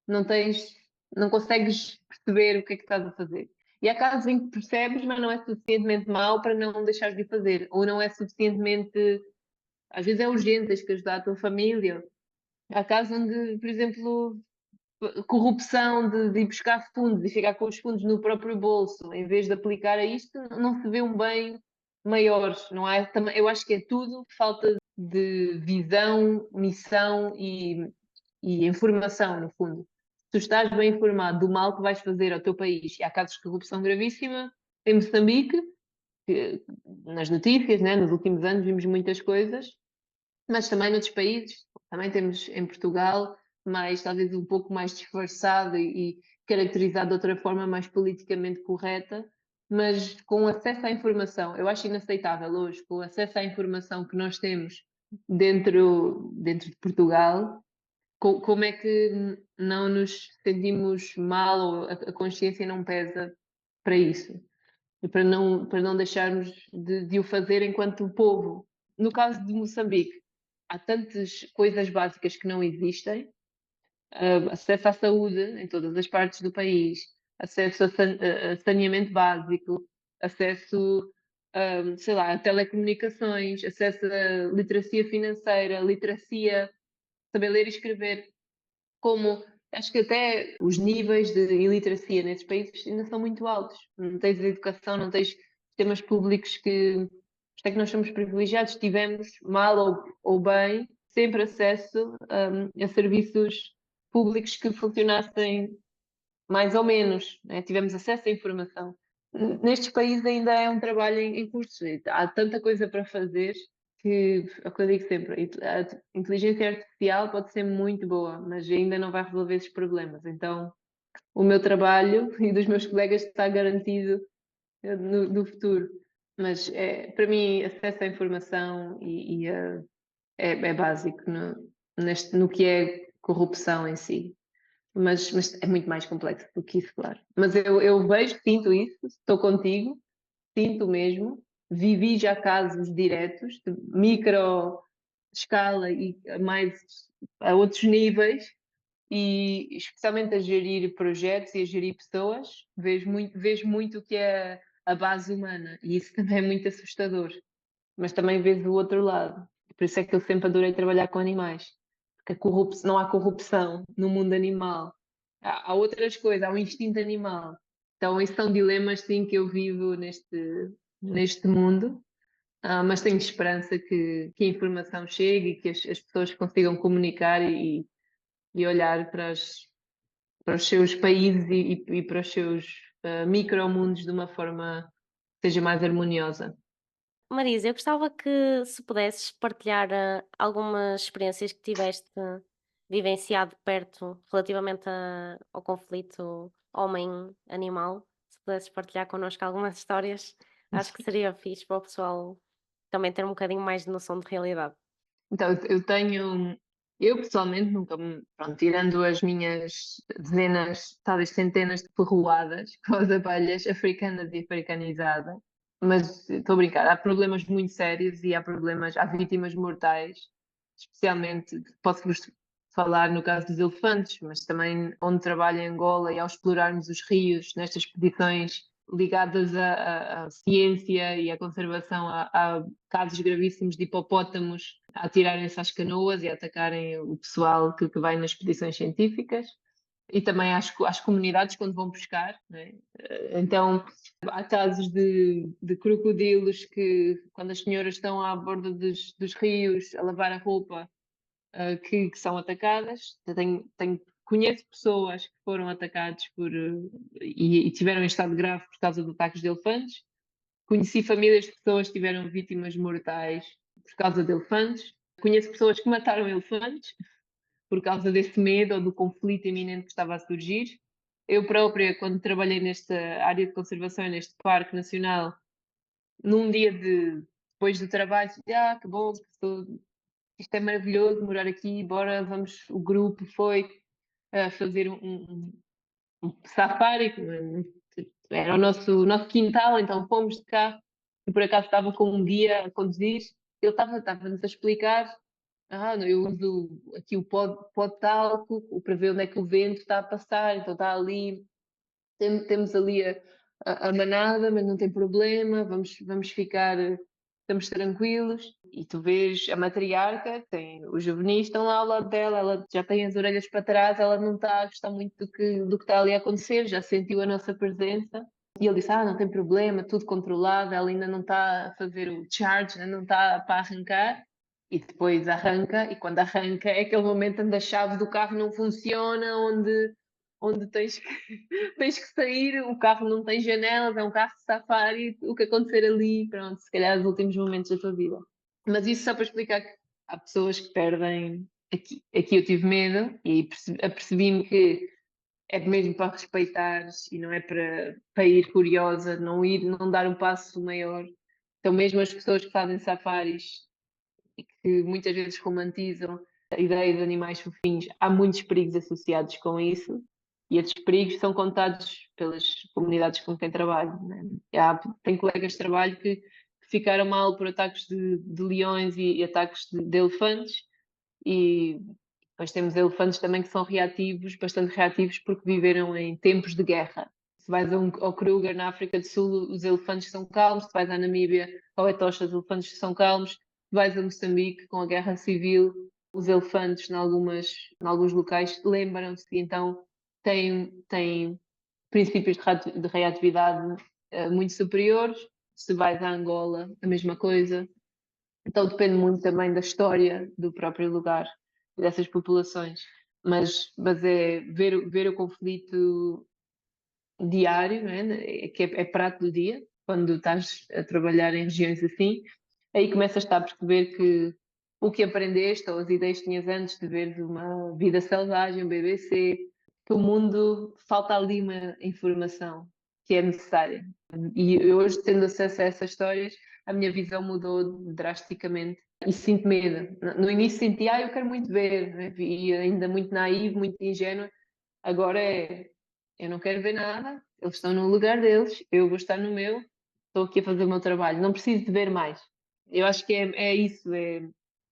não tens, não consegues perceber o que é que estás a fazer. E há casos em que percebes, mas não é suficientemente mau para não deixares de fazer, ou não é suficientemente, às vezes é urgente, tens que ajudar a tua família. Há casos onde, por exemplo, corrupção de ir buscar fundos e ficar com os fundos no próprio bolso, em vez de aplicar a isto, não se vê um bem maior. Não há, eu acho que é tudo falta de visão, missão e informação, no fundo. Se tu estás bem informado do mal que vais fazer ao teu país, e há casos de corrupção gravíssima em Moçambique, que, nas notícias, né, nos últimos anos vimos muitas coisas, mas também noutros países, também temos em Portugal, mas talvez um pouco mais disfarçado e caracterizado de outra forma mais politicamente correta, mas com acesso à informação, eu acho inaceitável hoje, com o acesso à informação que nós temos dentro de Portugal, como é que não nos sentimos mal ou a consciência não pesa para isso? E para não deixarmos de o fazer enquanto povo. No caso de Moçambique, há tantas coisas básicas que não existem, acesso à saúde em todas as partes do país, acesso a saneamento básico, acesso, sei lá, a telecomunicações, acesso a literacia financeira, literacia, saber ler e escrever, como acho que até os níveis de iliteracia nesses países ainda são muito altos. Não tens educação, não tens sistemas públicos que. Isto é que nós somos privilegiados, tivemos, mal ou bem, sempre acesso a serviços públicos que funcionassem mais ou menos, né? Tivemos acesso à informação. Nestes países ainda é um trabalho em curso, há tanta coisa para fazer que, é o que eu digo sempre, a inteligência artificial pode ser muito boa, mas ainda não vai resolver esses problemas. Então, o meu trabalho e dos meus colegas está garantido no futuro. Mas para mim, acesso à informação é básico no que é corrupção em si. Mas é muito mais complexo do que isso, claro. Mas eu vejo, sinto isso, estou contigo, sinto mesmo, vivi já casos diretos, de micro escala e a outros níveis, e especialmente a gerir projetos e a gerir pessoas, vejo muito o que é a base humana, e isso também é muito assustador. Mas também vejo o outro lado. Por isso é que eu sempre adorei trabalhar com animais. Porque não há corrupção no mundo animal. Há outras coisas, há um instinto animal. Então, esses são dilemas, sim, que eu vivo neste mundo. Mas tenho esperança que a informação chegue e que as pessoas consigam comunicar e olhar para os seus países e para os seus micromundos de uma forma que seja mais harmoniosa. Marisa, eu gostava que se pudesses partilhar algumas experiências que tiveste vivenciado de perto relativamente ao conflito homem-animal. Se pudesses partilhar connosco algumas histórias, acho que seria fixe para o pessoal também ter um bocadinho mais de noção de realidade. Então, eu pessoalmente nunca pronto, tirando as minhas dezenas, talvez centenas de ferroadas com as abelhas africanas e africanizadas, mas estou a brincar, há problemas muito sérios e há vítimas mortais, especialmente, posso-vos falar no caso dos elefantes, mas também onde trabalho em Angola e ao explorarmos os rios nestas expedições ligadas à ciência e à conservação, há casos gravíssimos de hipopótamos a atirarem-se às canoas e a atacarem o pessoal que vai nas expedições científicas e também às comunidades quando vão pescar, né? Então há casos de crocodilos que quando as senhoras estão à borda dos rios a lavar a roupa que são atacadas. Conheço pessoas que foram atacadas e tiveram em estado grave por causa de ataques de elefantes. Conheci famílias de pessoas que tiveram vítimas mortais por causa de elefantes. Conheço pessoas que mataram elefantes por causa desse medo ou do conflito iminente que estava a surgir. Eu própria, quando trabalhei nesta área de conservação, neste Parque Nacional, num dia depois do trabalho, disse, que bom, isto é maravilhoso, morar aqui, bora, vamos, o grupo foi fazer um safari, era o nosso quintal, então fomos de carro, e por acaso estava com um guia a conduzir, ele estava-nos a explicar, eu uso aqui o pó de talco para ver onde é que o vento está a passar, então está ali, temos ali a manada, mas não tem problema, vamos ficar, estamos tranquilos. E tu vês a matriarca, os juvenis estão lá ao lado dela, ela já tem as orelhas para trás, ela não está a gostar muito do que está ali a acontecer, já sentiu a nossa presença. E ele disse, não tem problema, tudo controlado, ela ainda não está a fazer o charge, ainda não está para arrancar. E depois arranca, e quando arranca é aquele momento onde a chave do carro não funciona, onde tens que sair, o carro não tem janelas, é um carro de safari, o que acontecer ali, pronto, se calhar os últimos momentos da tua vida. Mas isso só para explicar que há pessoas que perdem. Aqui eu tive medo e apercebi-me que é mesmo para respeitar e não é para ir curiosa, não dar um passo maior. Então mesmo as pessoas que fazem safaris e que muitas vezes romantizam a ideia de animais fofinhos, há muitos perigos associados com isso e esses perigos são contados pelas comunidades com quem trabalho, né? Tem colegas de trabalho que ficaram mal por ataques de leões e ataques de elefantes e depois temos elefantes também que são reativos, bastante reativos porque viveram em tempos de guerra. Se vais ao Kruger, na África do Sul, os elefantes são calmos. Se vais à Namíbia, ao Etosha, os elefantes são calmos. Se vais a Moçambique, com a guerra civil, os elefantes, em alguns locais, lembram-se e então têm princípios de reatividade muito superiores. Se vais a Angola, a mesma coisa. Então depende muito também da história do próprio lugar, dessas populações. Mas é ver o conflito diário, né? Que é prato do dia, quando estás a trabalhar em regiões assim, aí começas a perceber que o que aprendeste ou as ideias que tinhas antes de ver uma vida selvagem, um BBC, que o mundo falta ali uma informação que é necessária. E hoje, tendo acesso a essas histórias, a minha visão mudou drasticamente e sinto medo. No início sentia, eu quero muito ver, né? E ainda muito naivo, muito ingênua. Agora eu não quero ver nada, eles estão no lugar deles, eu vou estar no meu, estou aqui a fazer o meu trabalho, não preciso de ver mais. Eu acho que é isso.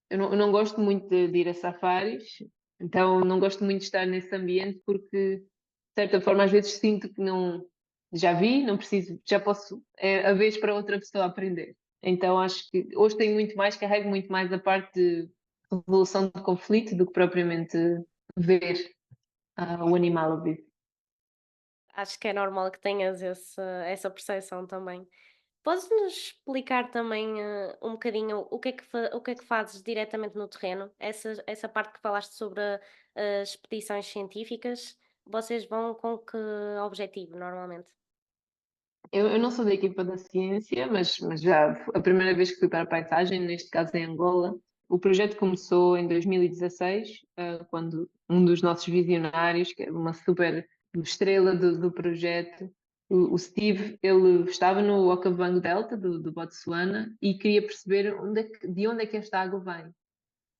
Eu não gosto muito de ir a safaris, então não gosto muito de estar nesse ambiente porque, de certa forma, às vezes sinto que não. Já vi, não preciso, já posso. É a vez para outra pessoa aprender. Então acho que hoje tenho muito mais, carrego muito mais a parte de resolução de conflito do que propriamente ver o animal a vivo. Acho que é normal que tenhas essa percepção também. Podes-nos explicar também, um bocadinho o que é que fazes diretamente no terreno? Essa parte que falaste sobre as expedições científicas, vocês vão com que objetivo normalmente? Eu não sou da equipa da ciência, mas já a primeira vez que fui para a paisagem, neste caso em Angola, o projeto começou em 2016, quando um dos nossos visionários, que é uma super estrela do projeto, o Steve, ele estava no Okavango Delta do Botsuana e queria perceber de onde é que esta água vem.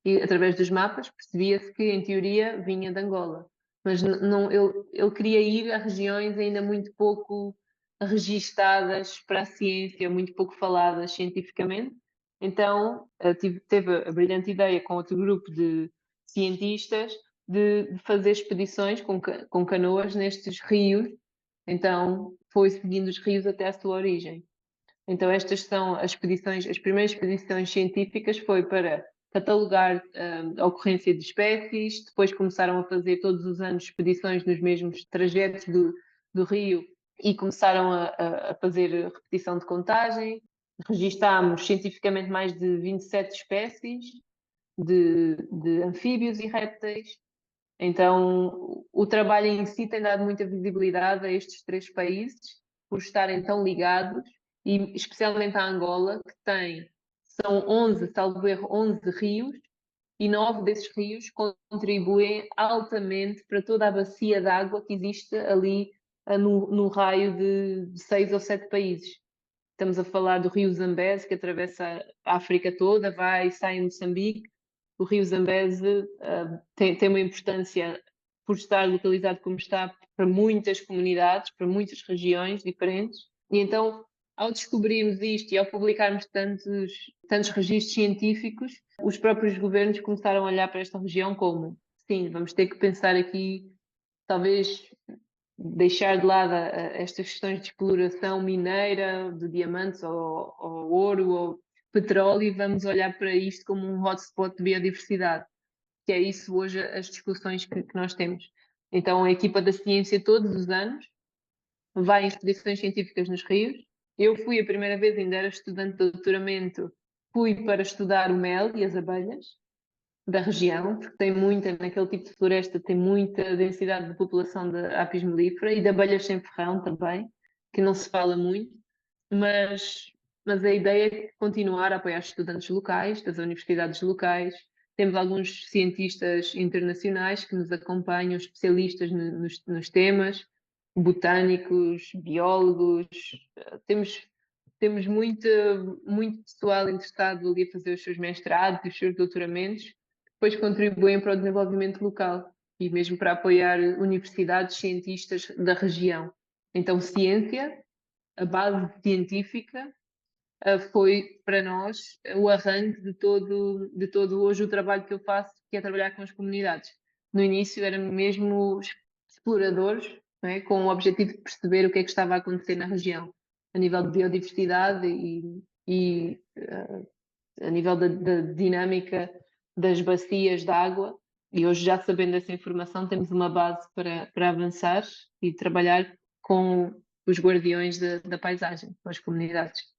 E através dos mapas percebia-se que, em teoria, vinha de Angola. Mas não, ele queria ir a regiões ainda muito pouco registadas para a ciência, muito pouco faladas cientificamente. Então, teve a brilhante ideia com outro grupo de cientistas de fazer expedições com canoas nestes rios. Então, foi seguindo os rios até à sua origem. Então, estas são as expedições, as primeiras expedições científicas foi para catalogar a ocorrência de espécies, depois começaram a fazer todos os anos expedições nos mesmos trajetos do rio e começaram a fazer repetição de contagem. Registámos cientificamente mais de 27 espécies de anfíbios e répteis. Então, o trabalho em si tem dado muita visibilidade a estes três países por estarem tão ligados e especialmente a Angola, que são 11, salvo erro, 11 rios e 9 desses rios contribuem altamente para toda a bacia de água que existe ali no raio de 6 ou 7 países. Estamos a falar do rio Zambeze, que atravessa a África toda, vai e sai em Moçambique. O rio Zambeze tem uma importância por estar localizado como está para muitas comunidades, para muitas regiões diferentes. E então, ao descobrirmos isto e ao publicarmos tantos registros científicos, os próprios governos começaram a olhar para esta região como, sim, vamos ter que pensar aqui, talvez deixar de lado estas questões de exploração mineira, de diamantes ou ouro ou petróleo e vamos olhar para isto como um hotspot de biodiversidade, que é isso hoje as discussões que nós temos. Então a equipa da ciência todos os anos vai em expedições científicas nos rios. Eu fui a primeira vez, ainda era estudante de doutoramento, fui para estudar o mel e as abelhas da região, porque tem muita, naquele tipo de floresta, tem muita densidade de população de apis mellifera e de abelhas sem ferrão também, que não se fala muito, mas, mas a ideia é continuar a apoiar estudantes locais, das universidades locais, temos alguns cientistas internacionais que nos acompanham, especialistas nos temas, botânicos, biólogos, temos muito pessoal interessado ali a fazer os seus mestrados e os seus doutoramentos, que depois contribuem para o desenvolvimento local e mesmo para apoiar universidades, cientistas da região. Então, ciência, a base científica, foi para nós o arranque de todo hoje o trabalho que eu faço, que é trabalhar com as comunidades. No início éramos mesmo exploradores, não é? Com o objetivo de perceber o que é que estava a acontecer na região, a nível de biodiversidade e a nível da dinâmica das bacias de água. E hoje, já sabendo essa informação, temos uma base para avançar e trabalhar com os guardiões da paisagem, com as comunidades.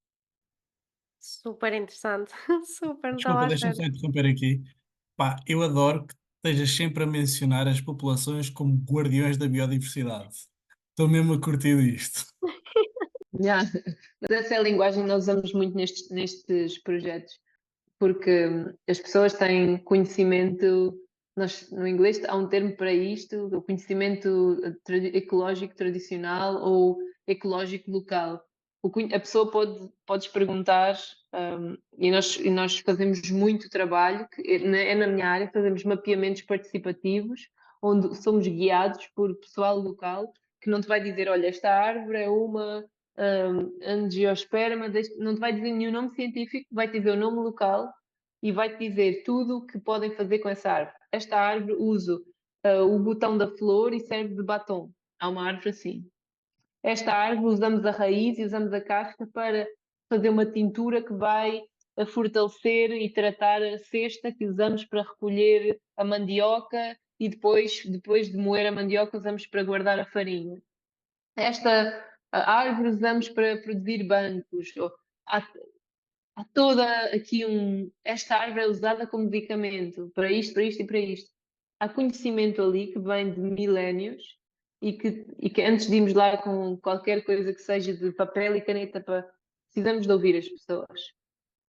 Super interessante. Super, não estava Desculpa, à deixa-me espera. só interromper aqui. Pá, eu adoro que estejas sempre a mencionar as populações como guardiões da biodiversidade. Estou mesmo a curtir isto. Yeah. Mas essa é a linguagem que nós usamos muito nestes projetos, porque as pessoas têm conhecimento, no inglês há um termo para isto, o conhecimento ecológico tradicional ou ecológico local. A pessoa podes perguntar, e nós fazemos muito trabalho, que é na minha área, fazemos mapeamentos participativos, onde somos guiados por pessoal local, que não te vai dizer, olha, esta árvore é uma angiosperma, não te vai dizer nenhum nome científico, vai te dizer o nome local e vai te dizer tudo o que podem fazer com essa árvore. Esta árvore usa o botão da flor e serve de batom. Há uma árvore assim. Esta árvore usamos a raiz e usamos a casca para fazer uma tintura que vai fortalecer e tratar a cesta que usamos para recolher a mandioca e depois de moer a mandioca usamos para guardar a farinha. Esta árvore usamos para produzir bancos. Há toda aqui esta árvore é usada como medicamento para isto e para isto. Há conhecimento ali que vem de milénios e que antes de irmos lá com qualquer coisa que seja de papel e caneta, precisamos de ouvir as pessoas.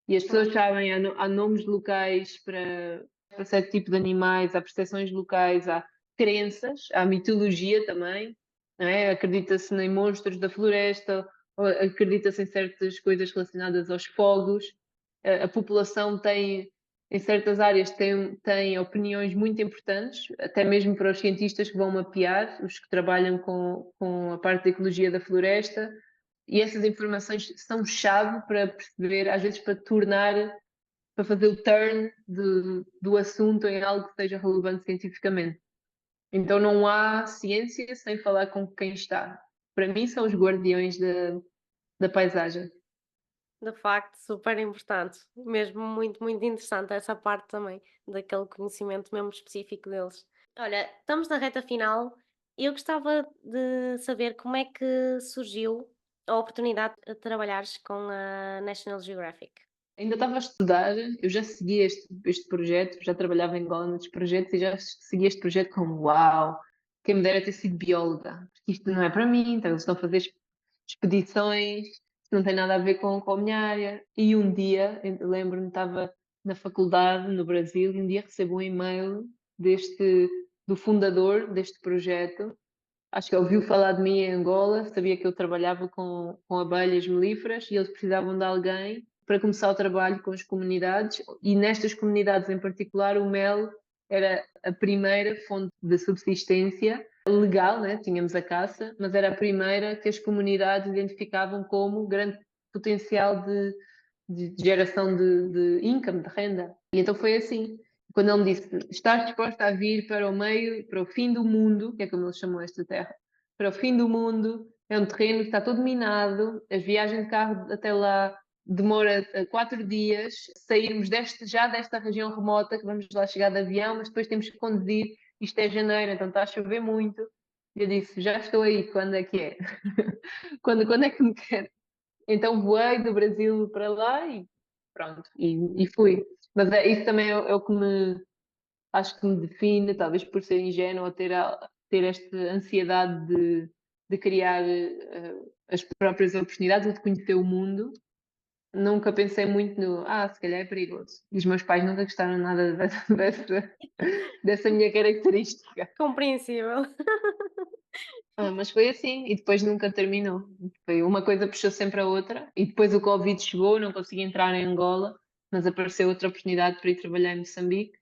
E as pessoas sabem, há nomes locais para certo tipo de animais, há percepções locais, há crenças, há mitologia também, não é? Acredita-se em monstros da floresta, ou acredita-se em certas coisas relacionadas aos fogos. A população tem, em certas áreas, tem opiniões muito importantes, até mesmo para os cientistas que vão mapear, os que trabalham com a parte da ecologia da floresta, e essas informações são chave para perceber, às vezes para fazer o turn do assunto em algo que seja relevante cientificamente. Então não há ciência sem falar com quem está. Para mim são os guardiões da paisagem. De facto, super importante. Mesmo muito, muito interessante essa parte também, daquele conhecimento mesmo específico deles. Olha, estamos na reta final e eu gostava de saber como é que surgiu a oportunidade de trabalhares com a National Geographic. Ainda estava a estudar, eu já seguia este projeto, já trabalhava em Angola noutros projetos e já seguia este projeto como uau, quem me dera ter sido bióloga, porque isto não é para mim, então eles estão a fazer expedições, não tem nada a ver com a minha área. E um dia, lembro-me, estava na faculdade no Brasil e um dia recebo um e-mail do fundador deste projeto. Acho que ele ouviu falar de mim em Angola, sabia que eu trabalhava com abelhas melíferas e eles precisavam de alguém para começar o trabalho com as comunidades e nestas comunidades em particular o mel era a primeira fonte de subsistência legal, né? Tínhamos a caça, mas era a primeira que as comunidades identificavam como grande potencial de geração de income, de renda. E então foi assim. Quando ele me disse, estás disposta a vir para o meio, para o fim do mundo, que é como eles chamam esta terra, para o fim do mundo, é um terreno que está todo minado, as viagens de carro até lá demora 4 dias, sairmos já desta região remota, que vamos lá chegar de avião, mas depois temos que conduzir, isto é janeiro, então está a chover muito. E eu disse, já estou aí, quando é que é? quando é que me quer? Então voei do Brasil para lá e pronto, e fui. Mas isso também é o que acho que me define, talvez por ser ingênua, ter esta ansiedade de criar as próprias oportunidades, de conhecer o mundo nunca pensei muito no, se calhar é perigoso. E os meus pais nunca gostaram nada dessa minha característica. Compreensível. Mas foi assim, e depois nunca terminou. Foi uma coisa puxou sempre a outra, e depois o Covid chegou, não consegui entrar em Angola, mas apareceu outra oportunidade para ir trabalhar em Moçambique.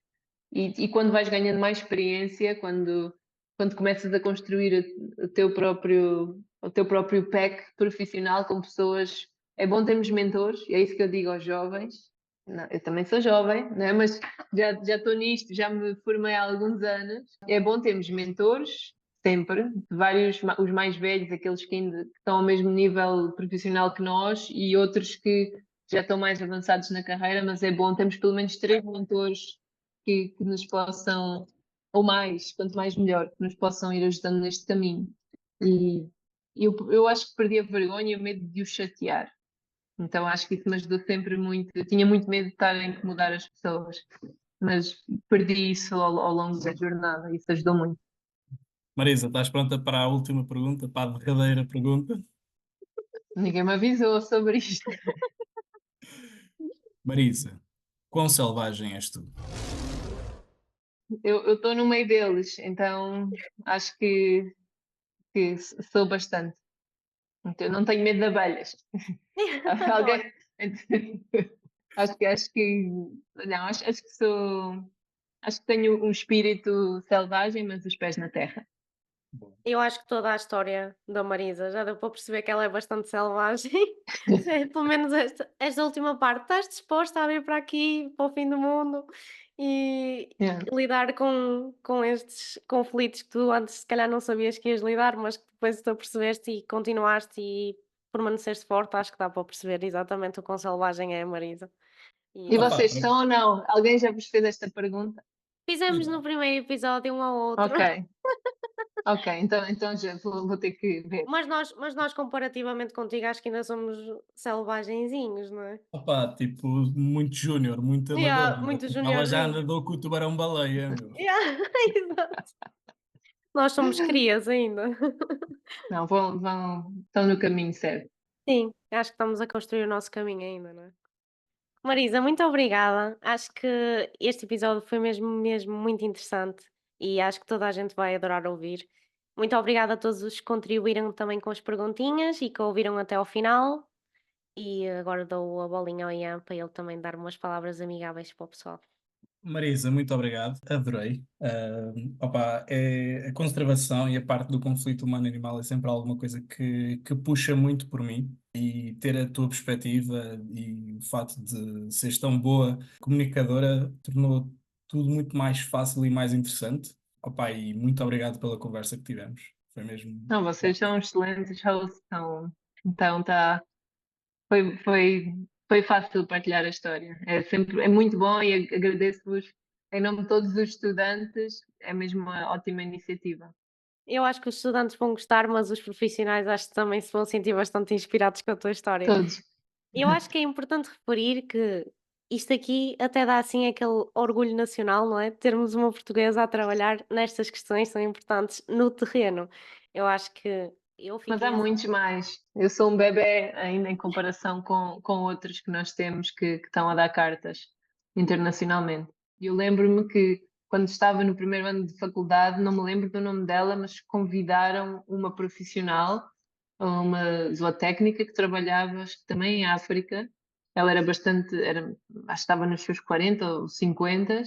E quando vais ganhando mais experiência, quando começas a construir o teu próprio pack profissional com pessoas, é bom termos mentores, e é isso que eu digo aos jovens. Não, eu também sou jovem, né? Mas já estou nisto, já me formei há alguns anos. É bom termos mentores, sempre, vários, os mais velhos, aqueles que ainda estão ao mesmo nível profissional que nós, e outros que já estão mais avançados na carreira, mas é bom termos pelo menos 3 mentores que nos possam, ou mais, quanto mais melhor, que nos possam ir ajudando neste caminho. E eu acho que perdi a vergonha e o medo de os chatear. Então acho que isso me ajudou sempre muito. Eu tinha muito medo de estar a incomodar as pessoas, mas perdi isso ao longo da jornada e isso ajudou muito. Marisa, estás pronta para a última pergunta, para a derradeira pergunta? Ninguém me avisou sobre isto. Marisa, quão selvagem és tu? Eu estou no meio deles, então acho que sou bastante. Então, eu não tenho medo de abelhas. Alguém. Acho que. Não, acho que sou. Acho que tenho um espírito selvagem, mas os pés na terra. Eu acho que toda a história da Marisa já deu para perceber que ela é bastante selvagem. Pelo menos esta última parte. Estás disposta a vir para aqui, para o fim do mundo e Yeah. lidar com estes conflitos que tu antes se calhar não sabias que ias lidar, mas que depois tu percebeste e continuaste e permaneceste forte. Acho que dá para perceber exatamente o quão selvagem é a Marisa. E E Opa, vocês são ou não? Alguém já vos fez esta pergunta? fizemos no primeiro episódio um ao outro. Ok. Ok, então já vou ter que ver. Mas nós comparativamente contigo acho que ainda somos selvagenzinhos, não é? opa, tipo, muito júnior, muito amador. Yeah, muito Tipo, ela já juniorzinho. nadou com o tubarão-baleia, meu. Yeah, exato. Nós somos crias ainda. Não, estão no caminho certo. Sim, acho que estamos a construir o nosso caminho ainda, não é? Marisa, muito obrigada. Acho que este episódio foi mesmo muito interessante e acho que toda a gente vai adorar ouvir. Muito obrigada a todos os que contribuíram também com as perguntinhas e que ouviram até ao final. E agora dou a bolinha ao Ian para ele também dar umas palavras amigáveis para o pessoal. Marisa, muito obrigado, adorei. Opa, a conservação e a parte do conflito humano-animal é sempre alguma coisa que puxa muito por mim e ter a tua perspectiva e o facto de seres tão boa comunicadora tornou tudo muito mais fácil e mais interessante. Opa, e muito obrigado pela conversa que tivemos. Foi mesmo. Não, vocês são excelentes hosts, então tá, foi fácil partilhar a história. É muito bom e agradeço-vos em nome de todos os estudantes. É mesmo uma ótima iniciativa. Eu acho que os estudantes vão gostar, mas os profissionais acho que também se vão sentir bastante inspirados com a tua história. Todos. Eu acho que é importante referir que isto aqui até dá assim aquele orgulho nacional, não é? Termos uma portuguesa a trabalhar nestas questões tão importantes no terreno. Eu acho que eu Mas há fiquei muitos mais. Eu sou um bebé ainda em comparação com outros que nós temos que estão a dar cartas internacionalmente. Eu lembro-me que quando estava no primeiro ano de faculdade, não me lembro do nome dela, mas convidaram uma profissional, uma zootécnica que trabalhava acho que também em África. Ela acho que estava nos seus 40 ou 50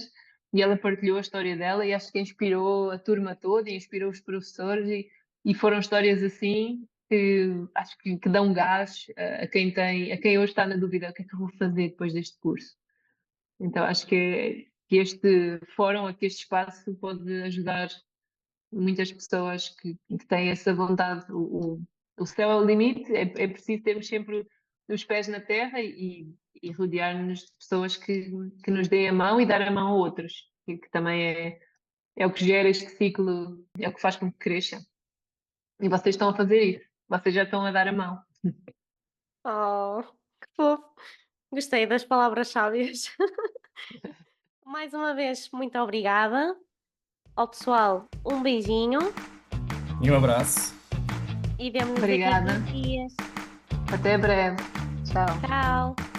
e ela partilhou a história dela e acho que inspirou a turma toda e inspirou os professores e foram histórias assim que acho que dão gás a a quem hoje está na dúvida, o que é que eu vou fazer depois deste curso. Então acho que este fórum, aqui este espaço pode ajudar muitas pessoas que têm essa vontade. O céu é o limite, é preciso termos sempre os pés na terra e rodear-nos de pessoas que nos deem a mão e dar a mão a outros, que também é o que gera este ciclo, é o que faz com que cresça. E vocês estão a fazer isso. Vocês já estão a dar a mão. Oh, que fofo. Gostei das palavras sábias. Mais uma vez, muito obrigada. Ao pessoal, um beijinho E um abraço. e vemo-nos daqui a Obrigada. 15 dias. Até breve. Tchau. Tchau.